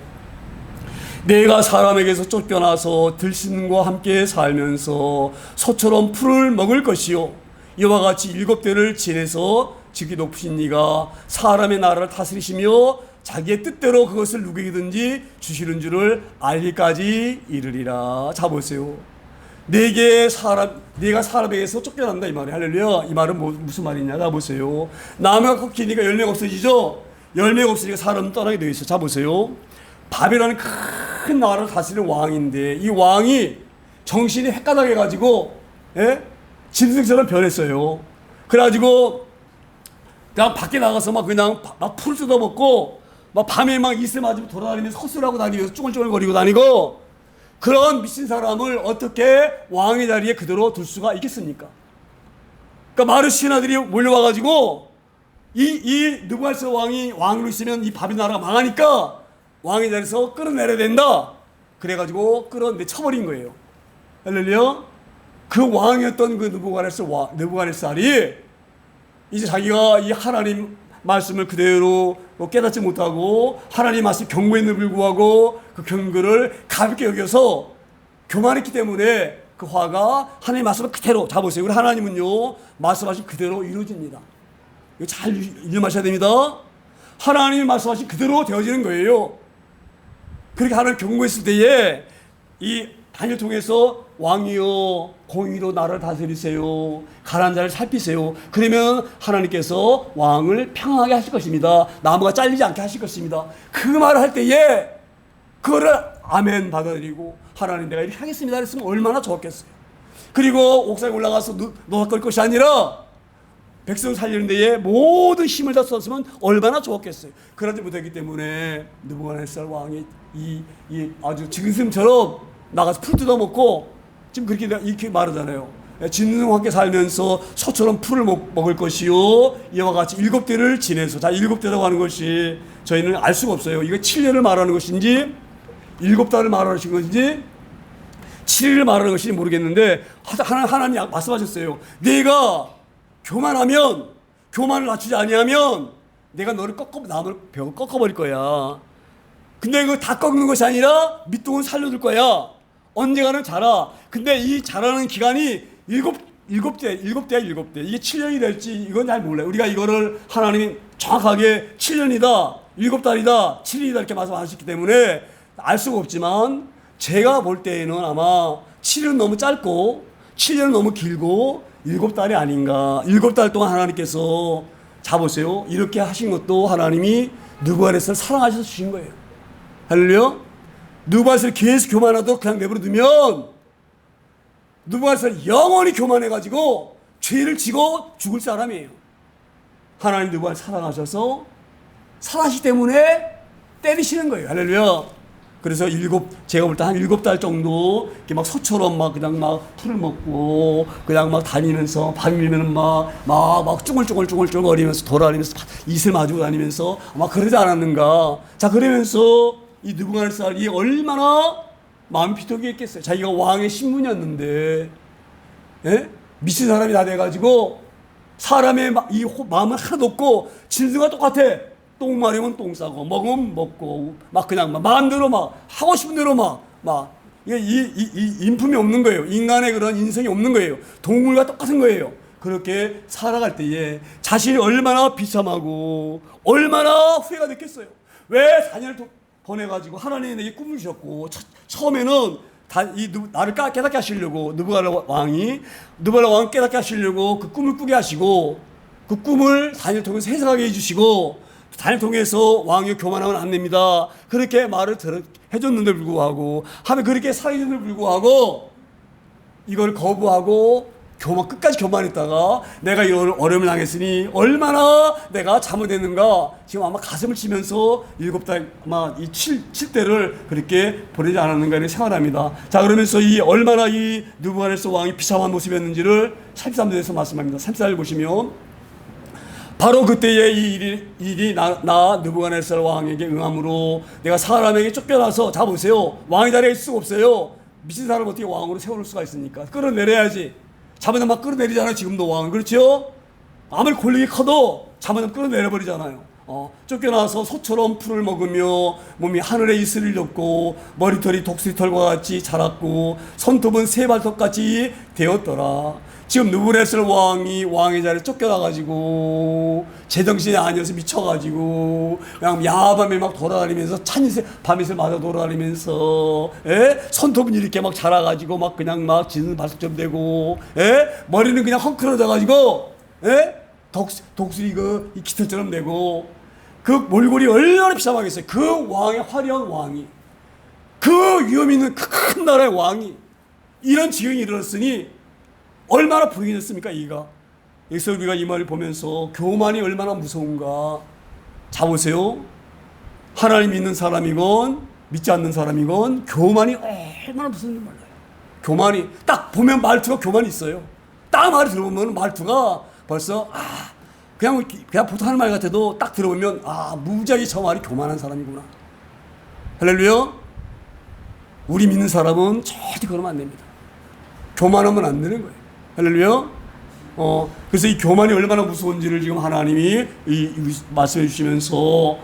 내가 사람에게서 쫓겨나서 들신과 함께 살면서 소처럼 풀을 먹을 것이요 이와 같이 7대를 지내서 지극히 높으신 이가 사람의 나라를 다스리시며 자기의 뜻대로 그것을 누구에게든지 주시는 줄을 알기까지 이르리라. 자 보세요. 내가 사람에게서 쫓겨난다 이 말이에요. 할렐루야. 이 말은 무슨 말이냐? 자 보세요. 나무가 꺾이니까 열매가 없어지죠. 열매가 없으니까 사람은 떠나게 되어 있어요. 자 보세요. 바벨론은 큰 나라를 다스리는 왕인데 이 왕이 정신이 헷가닥해 가지고 짐승처럼 변했어요. 그래가지고 그냥 밖에 나가서 막 그냥 막 풀 뜯어먹고 막 밤에 막 이슬 맞으면 돌아다니면서 헛소리하고 다니면서 쭈글쭈글거리고 다니고, 그런 미친 사람을 어떻게 왕의 자리에 그대로 둘 수가 있겠습니까? 그러니까 마르 신하들이 몰려와가지고 이 느부갓네살 왕이 왕으로 있으면 이 바벨 나라가 망하니까 왕의 자리에서 끌어내려야 된다. 그래가지고 끌어내쳐버린 거예요. 할렐루야. 그 왕이었던 그 느부갓네살이 이제 자기가 이 하나님 말씀을 그대로 깨닫지 못하고 하나님 말씀 경고에도 불구하고 그 경고를 가볍게 여겨서 교만했기 때문에 그 화가 하나님 말씀을 그대로 잡으세요. 우리 하나님은요 말씀하신 그대로 이루어집니다. 이거 잘 일념하셔야 됩니다. 하나님이 말씀하신 그대로 되어지는 거예요. 그렇게 하나님 경고했을 때에 이 다니엘 통해서 왕이여 공의로 나라를 다스리세요. 가난한 자를 살피세요. 그러면 하나님께서 왕을 평안하게 하실 것입니다. 나무가 잘리지 않게 하실 것입니다. 그 말을 할 때에 그거를 아멘 받아들이고 하나님 내가 이렇게 하겠습니다 했으면 얼마나 좋았겠어요. 그리고 옥상에 올라가서 노닥거릴 것이 아니라 백성 살리는 데에 모든 힘을 다 썼으면 얼마나 좋았겠어요. 그러지 못했기 때문에 느부갓네살 왕이 이 아주 지금처럼 나가서 풀 뜯어먹고 지금 그렇게 이렇게 말하잖아요. 진능과 함께 살면서 소처럼 풀을 먹을 것이요 이와 같이 7대를 지내서 자 7대라고 하는 것이 저희는 알 수가 없어요. 이거 7년을 말하는 것인지 7달을 말하는 것인지 7일을 말하는 것인지 모르겠는데 하나님 말씀하셨어요. 내가 교만하면 교만을 낮추지 아니하면 내가 너를 나무를 벽을 꺾어버릴 거야. 근데 이거 다 꺾는 것이 아니라 밑동은 살려둘 거야. 언젠가는 자라. 근데 이 자라는 기간이 7대야 7대. 이게 7년이 될지 이건 잘 몰라요. 우리가 이거를 하나님이 정확하게 7년이다 7달이다 7일이다 이렇게 말씀하셨기 때문에 알 수가 없지만 제가 볼 때에는 아마 7일은 너무 짧고 7년은 너무 길고 7달이 아닌가. 7달 동안 하나님께서 자보세요. 이렇게 하신 것도 하나님이 느부갓네살을 사랑하셔서 주신 거예요. 할렐루야. 느부갓네살이 계속 교만하도록 그냥 내버려 두면 느부갓네살이 영원히 교만해가지고 죄를 지고 죽을 사람이에요. 하나님 느부갓네살을 사랑하셔서 사랑하시기 때문에 때리시는 거예요. 할렐루야. 그래서 제가 볼 때 한 7달 정도 이렇게 막 소처럼 막 그냥 막 풀을 먹고 그냥 막 다니면서 밤이면 막 쭈글쭈글거리면서 돌아다니면서 이슬 마주고 다니면서 막 그러지 않았는가. 자, 그러면서 이 느부갓네살이 얼마나 마음이 비통했겠어요. 자기가 왕의 신분이었는데, 예? 미친 사람이 다 돼가지고 사람의 이 마음은 하나도 없고 진수가 똑같아. 똥 마려면 똥 싸고 먹으면 먹고 막 그냥 마음대로 막 하고 싶은 대로 막 이 인품이 없는 거예요. 인간의 그런 인성이 없는 거예요. 동물과 똑같은 거예요. 그렇게 살아갈 때에 자신이 얼마나 비참하고 얼마나 후회가 됐겠어요. 왜 4년을 보내가지고 하나님이 내게 꿈을 주셨고 처음에는 나를 깨닫게 하시려고 느부갓네살 왕이 깨닫게 하시려고 그 꿈을 꾸게 하시고 그 꿈을 다니엘 통해서 해석하게 해주시고 다니엘 통해서 왕이 교만하면 안 됩니다. 그렇게 말을 해줬는데 불구하고 하면 그렇게 살아있는데 불구하고 이걸 거부하고 끝까지 교만했다가 내가 이런 어려움을 당했으니 얼마나 내가 잘못했는가 지금 아마 가슴을 치면서 7달 아마 이 7대를 그렇게 보내지 않았는가 이렇게 생각합니다. 자, 그러면서 얼마나 이 느부갓네살 왕이 비참한 모습이었는지를 33절에서 말씀합니다. 34절 보시면 바로 그때의 이 일이 나 느부갓네살 왕에게 응함으로 내가 사람에게 쫓겨나서 자 보세요. 왕의 자리에 있을 수가 없어요. 미친 사람을 어떻게 왕으로 세워놓을 수가 있습니까? 끌어내려야지. 잘못하면 막 끌어내리잖아요. 지금도 왕은. 그렇죠? 아무리 권력이 커도 잘못하면 끌어내려버리잖아요. 쫓겨나서 소처럼 풀을 먹으며 몸이 하늘에 이슬을 덮고 머리털이 독수리털과 같이 자랐고 손톱은 새발톱같이 되었더라. 지금 느부갓네살 왕이 왕의 자리에 쫓겨나가지고 제정신이 아니어서 미쳐가지고 그냥 야밤에 막 돌아다니면서 밤이슬 맞아 돌아다니면서 손톱은 이렇게 막 자라가지고 막 그냥 막 짖는 발톱처럼 되고 머리는 그냥 헝클어져가지고 독수리 이 깃털처럼 되고 그 몰골이 얼마나 비참하겠어요. 그 왕의 화려한 왕이 그 위험 있는 큰 나라의 왕이 이런 지경이 이르렀으니 얼마나 불행했습니까? 여기서 우리가 이 말을 보면서 교만이 얼마나 무서운가. 자 보세요. 하나님 믿는 사람이건 믿지 않는 사람이건 교만이 얼마나 무서운지 몰라요. 교만이 딱 보면 말투가 교만이 있어요. 딱 말을 들어보면 말투가 벌써 그냥 보통 하는 말 같아도 딱 들어보면 무지하게 저 말이 교만한 사람이구나. 할렐루야. 우리 믿는 사람은 절대 그러면 안 됩니다. 교만하면 안 되는 거예요. 할렐루야. 그래서 이 교만이 얼마나 무서운지를 지금 하나님이 말씀해 주시면서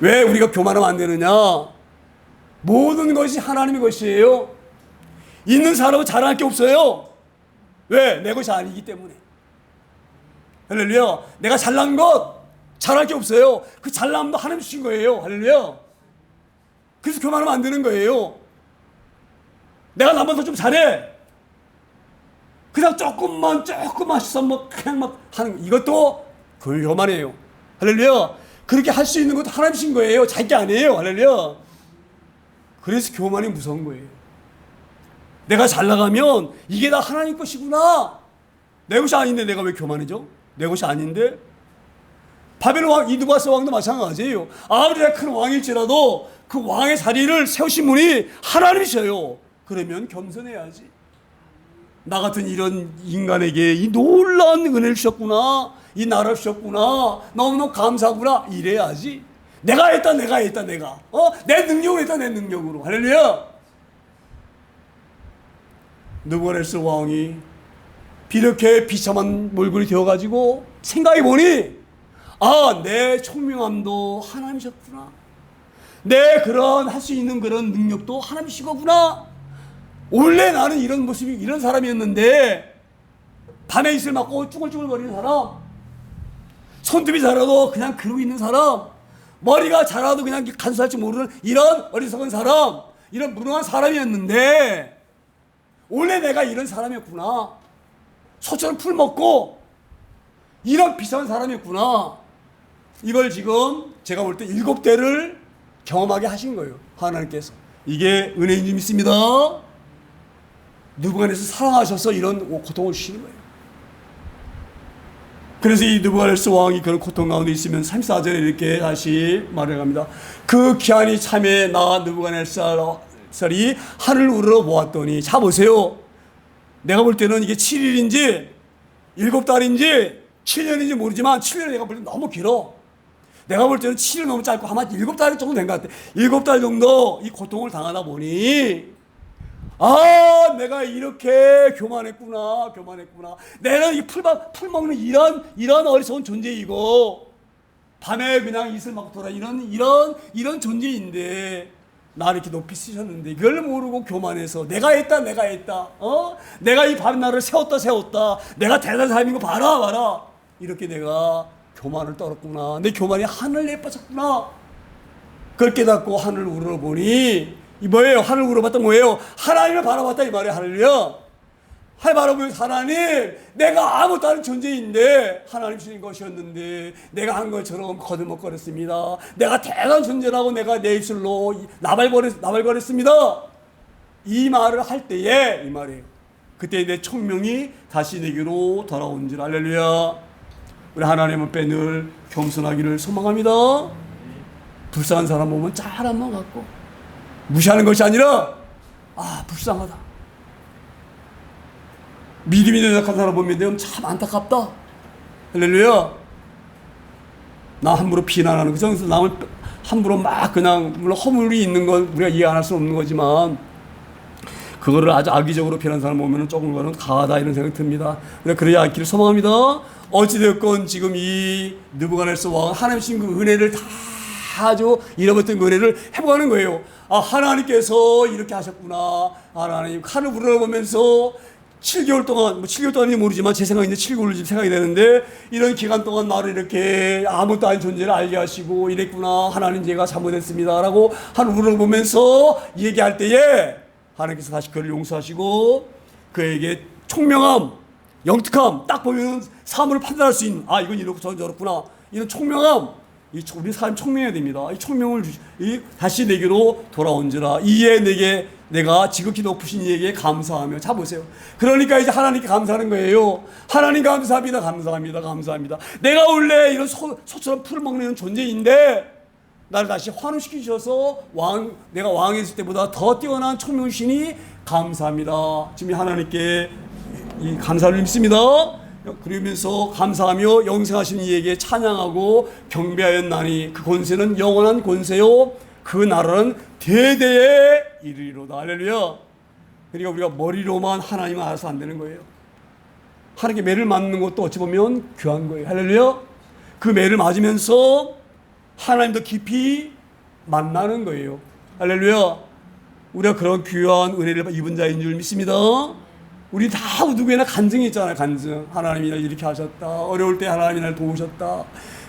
왜 우리가 교만하면 안 되느냐? 모든 것이 하나님의 것이에요. 있는 사람은 자랑할 게 없어요. 왜? 내 것이 아니기 때문에. 할렐루야. 내가 잘난 것 잘할 게 없어요. 그 잘남도 하나님 주신 거예요. 할렐루야. 그래서 교만하면 안 되는 거예요. 내가 남보다 좀 잘해. 그냥 조금만 해서 그냥 막 하는 거. 이것도 교만이에요. 할렐루야. 그렇게 할 수 있는 것도 하나님 주신 거예요. 자기 게 아니에요. 할렐루야. 그래서 교만이 무서운 거예요. 내가 잘 나가면 이게 다 하나님 것이구나. 내 것이 아닌데 내가 왜 교만해져? 내 것이 아닌데? 바벨론 왕 이두바스 왕도 마찬가지예요. 아무리 큰 왕일지라도 그 왕의 자리를 세우신 분이 하나님이셔요. 그러면 겸손해야지. 나 같은 이런 인간에게 이 놀라운 은혜를 주셨구나. 이 나라를 주셨구나. 너무너무 감사하구나. 이래야지. 내가 했다. 내 능력으로 했다. 내 능력으로. 할렐루야. 느부갓네살 왕이 이렇게 비참한 몰골이 되어가지고 생각해보니 내 총명함도 하나님이셨구나. 내 그런 할 수 있는 그런 능력도 하나님이신 거구나. 원래 나는 이런 모습이 이런 사람이었는데 밤에 이슬 맞고 쭈글쭈글거리는 사람, 손톱이 자라도 그냥 그러고 있는 사람, 머리가 자라도 그냥 간수할 줄 모르는 이런 어리석은 사람, 이런 무능한 사람이었는데 원래 내가 이런 사람이었구나. 소처럼 풀 먹고 이런 비싼 사람이었구나. 이걸 지금 제가 볼 때 7대를 경험하게 하신 거예요. 하나님께서. 이게 은혜인 줄 믿습니다. 느부갓네살 사랑하셔서 이런 고통을 주시는 거예요. 그래서 이 느부갓네살 왕이 그런 고통 가운데 있으면 34절에 이렇게 다시 말해갑니다. 그 기한이 참에 나 느부갓네살이 하늘을 우러러 보았더니, 자 보세요. 내가 볼 때는 이게 7일인지 7달인지 7년인지 모르지만 7년이 내가 볼 때 너무 길어. 내가 볼 때는 7일 너무 짧고 아마 7달 정도 된 것 같아. 7달 정도 이 고통을 당하다 보니 내가 이렇게 교만했구나. 내는 이 풀 먹는 이런 어리석은 존재이고 밤에 그냥 이슬 막 돌아 이런 존재인데 나를 이렇게 높이 쓰셨는데 이걸 모르고 교만해서 내가 했다. 내가 이 밤나를 세웠다. 내가 대단한 사람인 거 봐라. 이렇게 내가 교만을 떨었구나. 내 교만이 하늘에 빠졌구나. 그걸 깨닫고 하늘을 우러러보니 이 뭐예요? 하늘을 우러봤다 뭐예요? 하나님을 바라봤다 이 말이에요. 할렐루야. 바라보면 하나님, 내가 아무것도 아닌 존재인데 하나님 주신 것이었는데 내가 한 것처럼 거들먹거렸습니다. 내가 대단한 존재라고 내가 내 입술로 나발거렸습니다. 이 말을 할 때에 이 말이에요. 그때 내 총명이 다시 내게로 돌아온 줄. 할렐루야. 우리 하나님 앞에 늘 겸손하기를 소망합니다. 불쌍한 사람 보면 잘 한번 갖고 무시하는 것이 아니라 불쌍하다. 믿음이 연약한 사람 보면 참 안타깝다. 할렐루야. 나 함부로 비난하는 그 정에서 남을 함부로 막 그냥 물론 허물이 있는 건 우리가 이해 안 할 수 없는 거지만 그거를 아주 악의적으로 비난하는 사람 보면 조금 거는 가하다 이런 생각이 듭니다. 그러지 않기를 소망합니다. 어찌되었건 지금 이 느부갓네살 왕은 하나님 주신 그 은혜를 다 아주 잃어버렸던 은혜를 회복하는 거예요. 하나님께서 이렇게 하셨구나. 하나님 하늘 우러러보면서 7개월 동안 7개월 동안인지 모르지만 제 생각인데 7개월 지금 생각이 되는데 이런 기간 동안 나를 이렇게 아무것도 아닌 존재를 알게 하시고 이랬구나. 하나님 제가 잘못했습니다 라고 하늘 우러러보면서 얘기할 때에 하나님께서 다시 그를 용서하시고 그에게 총명함, 영특함, 딱 보면 사물을 판단할 수 있는 이건 이렇고 저렇구나. 이런 총명함, 우리 삶 총명해야 됩니다. 이 총명을 다시 내게로 돌아온지라. 이에 내가 지극히 높으신 이에게 감사하며. 자 보세요. 그러니까 이제 하나님께 감사하는 거예요. 하나님 감사합니다. 내가 원래 이런 소처럼 풀을 먹는 존재인데 나를 다시 환호시키셔서 내가 왕이 있을 때보다 더 뛰어난 총명신이 감사합니다. 지금 하나님께 이 감사를 믿습니다. 그러면서 감사하며 영생하신 이에게 찬양하고 경배하였나니 그 권세는 영원한 권세요 그 나라는 대대에 이르리로다. 할렐루야. 그러니까 우리가 머리로만 하나님을 알아서 안 되는 거예요. 하나님께 매를 맞는 것도 어찌 보면 귀한 거예요. 할렐루야. 그 매를 맞으면서 하나님도 깊이 만나는 거예요. 할렐루야. 우리가 그런 귀한 은혜를 입은 자인 줄 믿습니다. 우리 다 누구나 간증이 있잖아요. 간증. 하나님이 날 이렇게 하셨다. 어려울 때 하나님이 날 도우셨다.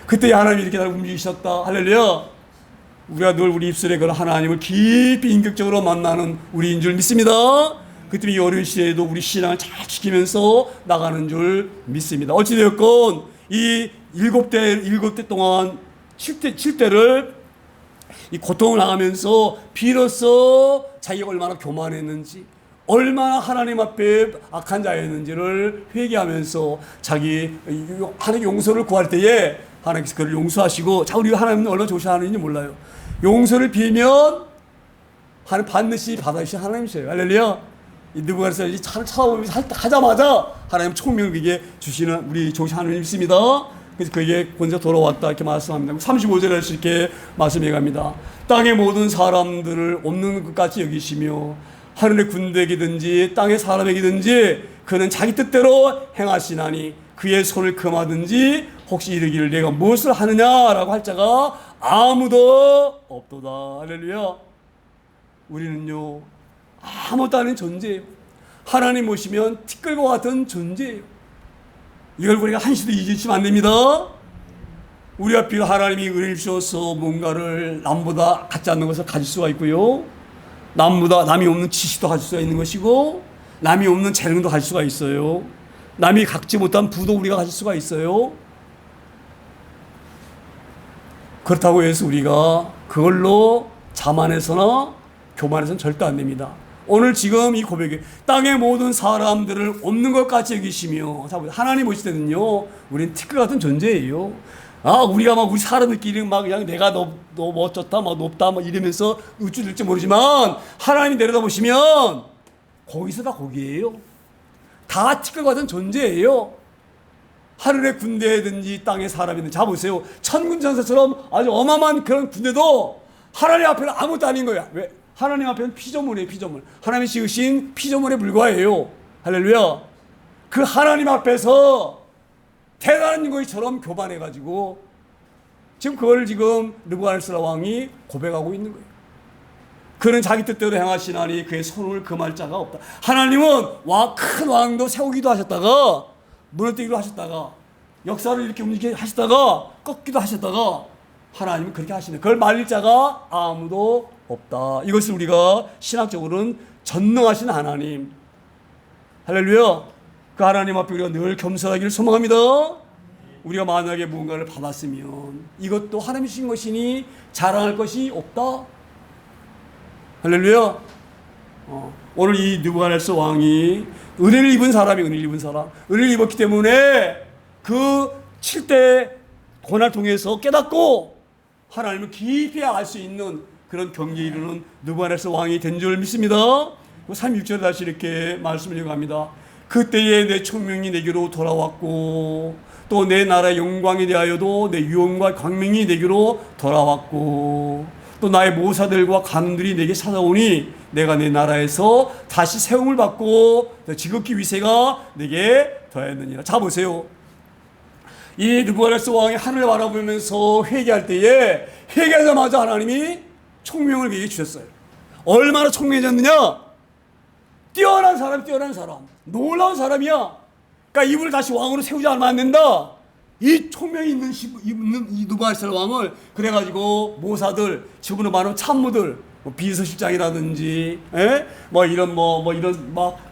그때 하나님이 이렇게 날 움직이셨다. 할렐루야. 우리가 늘 우리 입술에 그런 하나님을 깊이 인격적으로 만나는 우리인 줄 믿습니다. 그 때문에 이 어려운 시대에도 우리 신앙을 잘 지키면서 나가는 줄 믿습니다. 어찌되었건 이 일곱 대 동안 7대를 이 고통을 당하면서 비로소 자기가 얼마나 교만했는지, 얼마나 하나님 앞에 악한 자였는지를 회개하면서 자기 하나님 용서를 구할 때에 하나님께서 그를 용서하시고, 자, 우리가 하나님은 얼마나 좋으시는지 몰라요. 용서를 빌면 하나님 반드시 받아주신 하나님이세요. 할렐루야. 이 느부갓네살이 차를 찾아보면서 하자마자 하나님 총명을 그에게 주시는 우리 좋으신 하나님 있습니다. 그래서 그에게 권세 돌아왔다 이렇게 말씀합니다. 35절에서 이렇게 말씀해 갑니다. 땅의 모든 사람들을 없는 것 같이 여기시며 하늘의 군대이든지 땅의 사람에게든지 그는 자기 뜻대로 행하시나니 그의 손을 금하든지 혹시 이르기를 내가 무엇을 하느냐라고 할 자가 아무도 없도다. 할렐루야. 우리는요 아무것도 아닌 존재예요. 하나님 모시면 티끌과 같은 존재예요. 이걸 우리가 한시도 잊으시면 안 됩니다. 우리 앞에 하나님이 은혜를 주셔서 뭔가를 남보다 갖지 않는 것을 가질 수가 있고요, 남이 없는 지식도 가질 수가 있는 것이고, 남이 없는 재능도 가질 수가 있어요. 남이 갖지 못한 부도 우리가 가질 수가 있어요. 그렇다고 해서 우리가 그걸로 자만해서나 교만해서는 절대 안 됩니다. 오늘 지금 이 고백이 땅의 모든 사람들을 없는 것 같이 여기시며, 하나님 오실 때는요 우리는 티끌 같은 존재예요. 우리가 막 우리 사람들끼리 막 그냥 내가 너 멋졌다, 막 높다, 막 이러면서 우쭐댈지 모르지만 하나님이 내려다보시면 거기서 다 거기에요. 다 티끌 같은 존재예요. 하늘의 군대든지 땅의 사람이든지. 자 보세요. 천군천사처럼 아주 어마어마한 그런 군대도 하나님 앞에는 아무것도 아닌 거야. 왜? 하나님 앞에는 피조물이에요. 피조물. 하나님이 지으신 피조물에 불과해요. 할렐루야. 그 하나님 앞에서 대단한 것처럼 교만해가지고 지금 그걸 지금 느부갓네살 왕이 고백하고 있는 거예요. 그는 자기 뜻대로 행하시나니 그의 손을 금할 자가 없다. 하나님은 큰 왕도 세우기도 하셨다가 무너뜨리기도 하셨다가 역사를 이렇게 움직이게 하셨다가 꺾기도 하셨다가 하나님은 그렇게 하시네. 그걸 말릴 자가 아무도 없다. 이것을 우리가 신학적으로는 전능하신 하나님, 할렐루야, 그 하나님 앞에 우리가 늘 겸손하기를 소망합니다. 우리가 만약에 무언가를 받았으면 이것도 하나님이 주신 것이니 자랑할 것이 없다. 할렐루야. 오늘 이 느부갓네살 왕이 은혜를 입은 사람이 은혜를 입었기 때문에 그 7대 고난을 통해서 깨닫고 하나님을 깊이 알 수 있는 그런 경지에 이르는 느부갓네살 왕이 된 줄 믿습니다. 36절에 다시 이렇게 말씀을 이어갑니다. 그때에 내 총명이 내게로 돌아왔고 또 내 나라의 영광에 대하여도 내 유언과 광명이 내게로 돌아왔고 또 나의 모사들과 간들이 내게 찾아오니 내가 내 나라에서 다시 세움을 받고 지극히 위세가 내게 더하였느니라. 자 보세요. 이 느부갓네살 왕이 하늘을 바라보면서 회개할 때에 회개하자마자 하나님이 총명을 그에게 주셨어요. 얼마나 총명해졌느냐? 뛰어난 사람, 놀라운 사람이야. 그러니까 이분을 다시 왕으로 세우지 않으면 안 된다. 이 총명이 있는 이 느부갓네살 왕을 그래가지고 모사들, 지금으로 말하면 참모들, 비서실장이라든지, 이런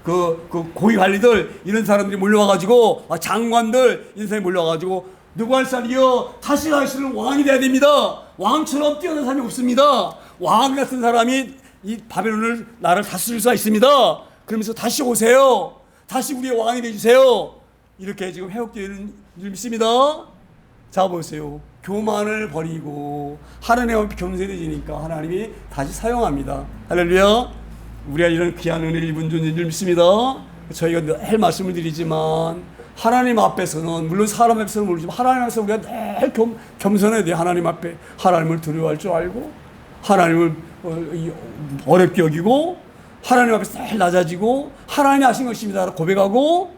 그 고위 관리들 이런 사람들이 몰려와가지고 장관들 이런 사람이 몰려와가지고 느부갓네살이여 다시 당신은 왕이 돼야 됩니다. 왕처럼 뛰어난 사람이 없습니다. 왕 같은 사람이 이 바벨론을 나라를 다스릴 수가 있습니다. 그러면서 다시 오세요. 다시 우리의 왕이 되주세요. 이렇게 지금 회복되는 줄 믿습니다. 자 보세요. 교만을 버리고 하나님 앞에 겸손해지니까 하나님이 다시 사용합니다. 할렐루야. 우리가 이런 귀한 은혜를 입은 존재인 줄 믿습니다. 저희가 늘 말씀을 드리지만 하나님 앞에서는, 물론 사람 앞에서는 모르지만 하나님 앞에서 우리가 늘 겸손해야 돼요. 하나님 앞에 하나님을 두려워할 줄 알고 하나님을 어렵게 여기고 하나님 앞에서 늘 낮아지고 하나님이 하신 것입니다 고백하고,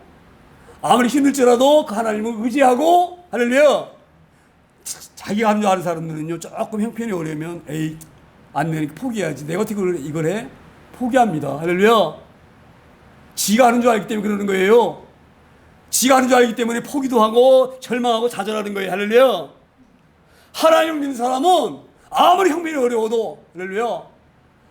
아무리 힘들지라도 그 하나님을 의지하고, 할렐루야, 자기가 하는 줄 아는 사람들은요, 조금 형편이 어려우면 에이 안 되니까 포기해야지, 내가 어떻게 이걸 해? 포기합니다. 할렐루야. 지가 하는 줄 알기 때문에 그러는 거예요. 지가 하는 줄 알기 때문에 포기도 하고 절망하고 좌절하는 거예요. 할렐루야. 하나님을 믿는 사람은 아무리 형편이 어려워도, 할렐루야,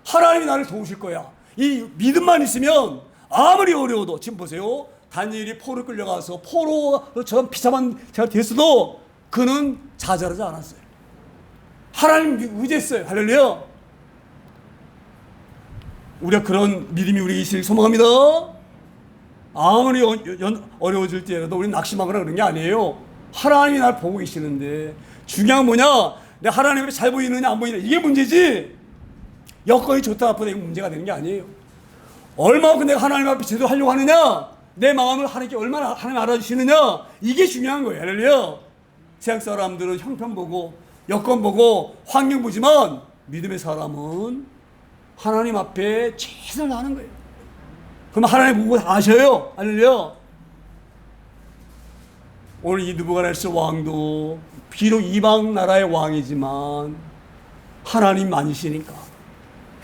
하나님이 나를 도우실 거야. 이 믿음만 있으면 아무리 어려워도, 지금 보세요, 다니엘이 포로 끌려가서 포로처럼 비참한 자가 됐어도 그는 좌절하지 않았어요. 하나님 의지했어요. 할렐루야. 우리가 그런 믿음이 우리에게 있으길 소망합니다. 아무리 어려워질 때라도 우리는 낙심하거나 그런 게 아니에요. 하나님이 날 보고 계시는데, 중요한 뭐냐, 내 하나님이 잘 보이느냐 안 보이느냐, 이게 문제지, 여건이 좋다 나쁘다 이게 문제가 되는 게 아니에요. 얼마만큼 내가 하나님 앞에 제대로 하려고 하느냐, 내 마음을 하나님께 얼마나 하나님 알아주시느냐, 이게 중요한 거예요. 할렐루야. 세상 사람들은 형편 보고 여건 보고 환경 보지만, 믿음의 사람은 하나님 앞에 최선을 다하는 거예요. 그럼 하나님 보고 다 아셔요. 할렐루야. 오늘 이 느부갓네살 왕도 비록 이방 나라의 왕이지만 하나님만이시니까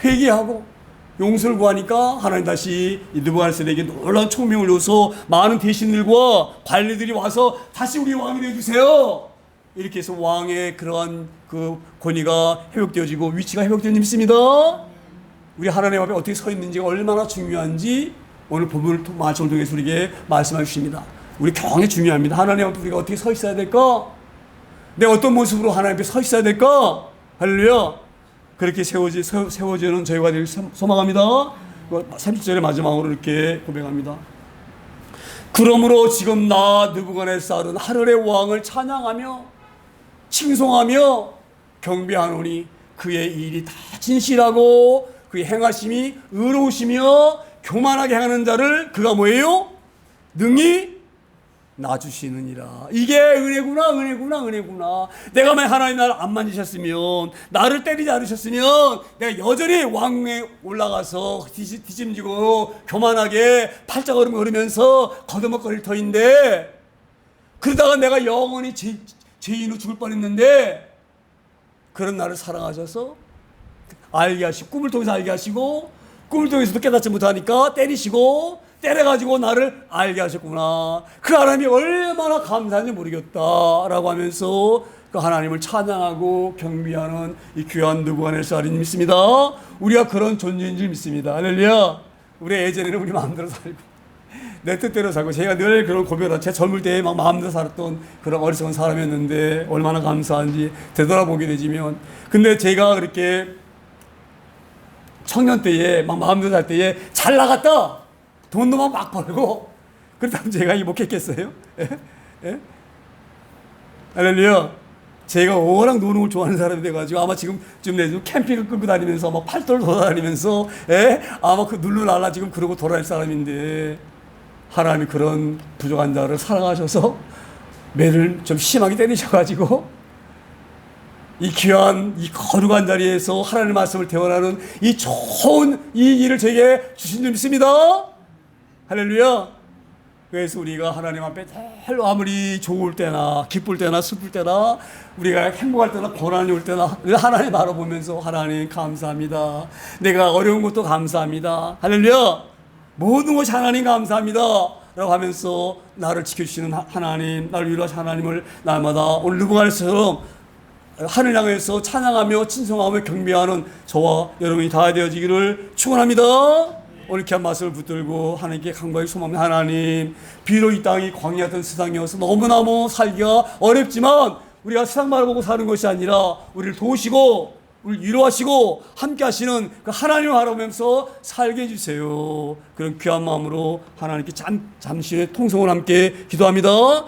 회개하고 용서를 구하니까 하나님 다시 이 느부갓네살에게 놀라운 총명을 줘서 많은 대신들과 관리들이 와서 다시 우리 왕이 되어주세요. 이렇게 해서 왕의 그러한 그 권위가 회복되어지고 위치가 회복되어 있습니다. 우리 하나님 앞에 어떻게 서 있는지가 얼마나 중요한지 오늘 본문을 말씀을 통해서 우리에게 말씀해 주십니다. 우리 굉장히 중요합니다. 하나님 앞에 우리가 어떻게 서 있어야 될까? 내가 어떤 모습으로 하나님 앞에 서 있어야 될까? 할렐루야. 그렇게 세워지는 저희가 되길 소망합니다. 30절의 마지막으로 이렇게 고백합니다. 그러므로 지금 나 느부갓네살은 하늘의 왕을 찬양하며 칭송하며 경배하노니 그의 일이 다 진실하고 그의 행하심이 의로우시며 교만하게 행하는 자를 그가 뭐예요? 능히 놔주시느니라. 이게 은혜구나, 은혜구나, 은혜구나. 내가 만약 하나님 나를 안 만지셨으면, 나를 때리지 않으셨으면 내가 여전히 왕궁에 올라가서 뒤짐지고 교만하게 팔자걸음 걸으면서 거두먹거릴 터인데, 그러다가 내가 영원히 죄인으로 죽을 뻔했는데, 그런 나를 사랑하셔서 알게 하시고, 꿈을 통해서 알게 하시고, 꿈을 통해서도 깨닫지 못하니까 때리시고 때려가지고 나를 알게 하셨구나. 그 하나님이 얼마나 감사한지 모르겠다라고 하면서 그 하나님을 찬양하고 경배하는 이 귀한 느부갓네살이 믿습니다. 우리가 그런 존재인 줄 믿습니다. 할렐루야. 우리 예전에는 우리 마음대로 살고 내 뜻대로 살고, 제가 늘 그런 고백을, 제 젊을 때에 막 마음대로 살았던 그런 어리석은 사람이었는데 얼마나 감사한지 되돌아보게 되지면, 근데 제가 그렇게 청년 때에 막 마음대로 살 때에 잘 나갔다, 돈도 막 벌고 그렇다면 제가 목했겠어요? 예? 예? 할렐루야. 제가 워낙 노는 걸 좋아하는 사람이 돼가지고 아마 지금 캠핑을 끌고 다니면서 막 팔도를 돌아다니면서, 예? 아마 그 눌러날라 지금 그러고 돌아다닐 사람인데, 하나님이 그런 부족한 자를 사랑하셔서 매를 좀 심하게 때리셔가지고 이 귀한 이 거룩한 자리에서 하나님의 말씀을 대원하는 이 좋은 이 일을 저에게 주신 줄 믿습니다. 할렐루야. 그래서 우리가 하나님 앞에 늘 아무리 좋을 때나 기쁠 때나 슬플 때나 우리가 행복할 때나 고난이 올 때나 늘 하나님 바라보면서, 하나님 감사합니다. 내가 어려운 것도 감사합니다. 할렐루야. 모든 것이 하나님 감사합니다 라고 하면서 나를 지켜주시는 하나님, 나를 위로하시는 하나님을 날마다 오늘 느부갓네살처럼 하늘 향해서 찬양하며 친송하며 경배하는 저와 여러분이 다 되어지기를 축원합니다. 오늘 귀한 말씀을 붙들고 하나님께 강구하기 소망합니다. 하나님, 비록 이 땅이 광야같은 세상이어서 너무너무 살기가 어렵지만 우리가 세상만 보고 사는 것이 아니라 우리를 도우시고 우리를 위로하시고 함께 하시는 그 하나님을 바라보면서 살게 해주세요. 그런 귀한 마음으로 하나님께 잠시 통성을 함께 기도합니다.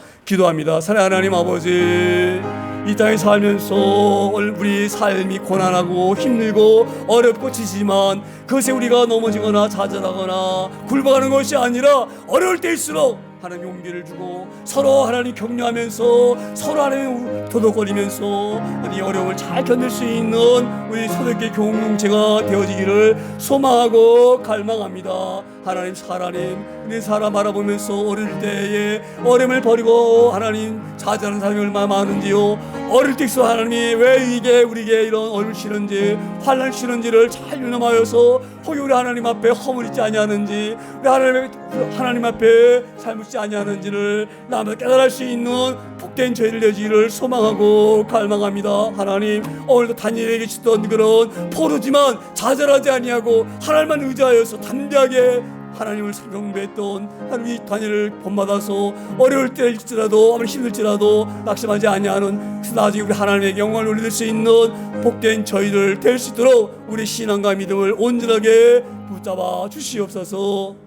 사랑하는 하나님 아버지, 이 땅에 살면서 우리 삶이 고난하고 힘들고 어렵고 지지만 그것에 우리가 넘어지거나 좌절하거나 굴복하는 것이 아니라 어려울 때일수록 하나님 용기를 주고 서로 하나님 격려하면서 서로 하나님 도덕거리면서 이 어려움을 잘 견딜 수 있는 우리 초대교회 공동체가 되어지기를 소망하고 갈망합니다. 하나님 우리 사람 바라보면서 어릴 때에 어려움을 버리고 하나님 자제하는 사람이 얼마나 많은지요. 어릴 때서 하나님이 왜 이게 우리에게 이런 어려움을 치는지 환난 치는지를 잘 유념하여서 혹이 우리 하나님 앞에 허물있지 아니하는지 우리 하나님 앞에 잘못지 아니하는지를 나마다 깨달을 수 있는 복된 죄를 내지기를 소망하고 갈망합니다. 하나님 오늘도 다니엘에게 주던 그런 포로지만 좌절하지 아니하고 하나님만 의지하여서 담대하게 하나님을 경배했던 하나님 이 다니엘을 본받아서 어려울 때일지라도 아무리 힘들지라도 낙심하지 아니하는 나중에 우리 하나님에게 영광을 올릴 수 있는 복된 저희들 될 수 있도록 우리 신앙과 믿음을 온전하게 붙잡아 주시옵소서.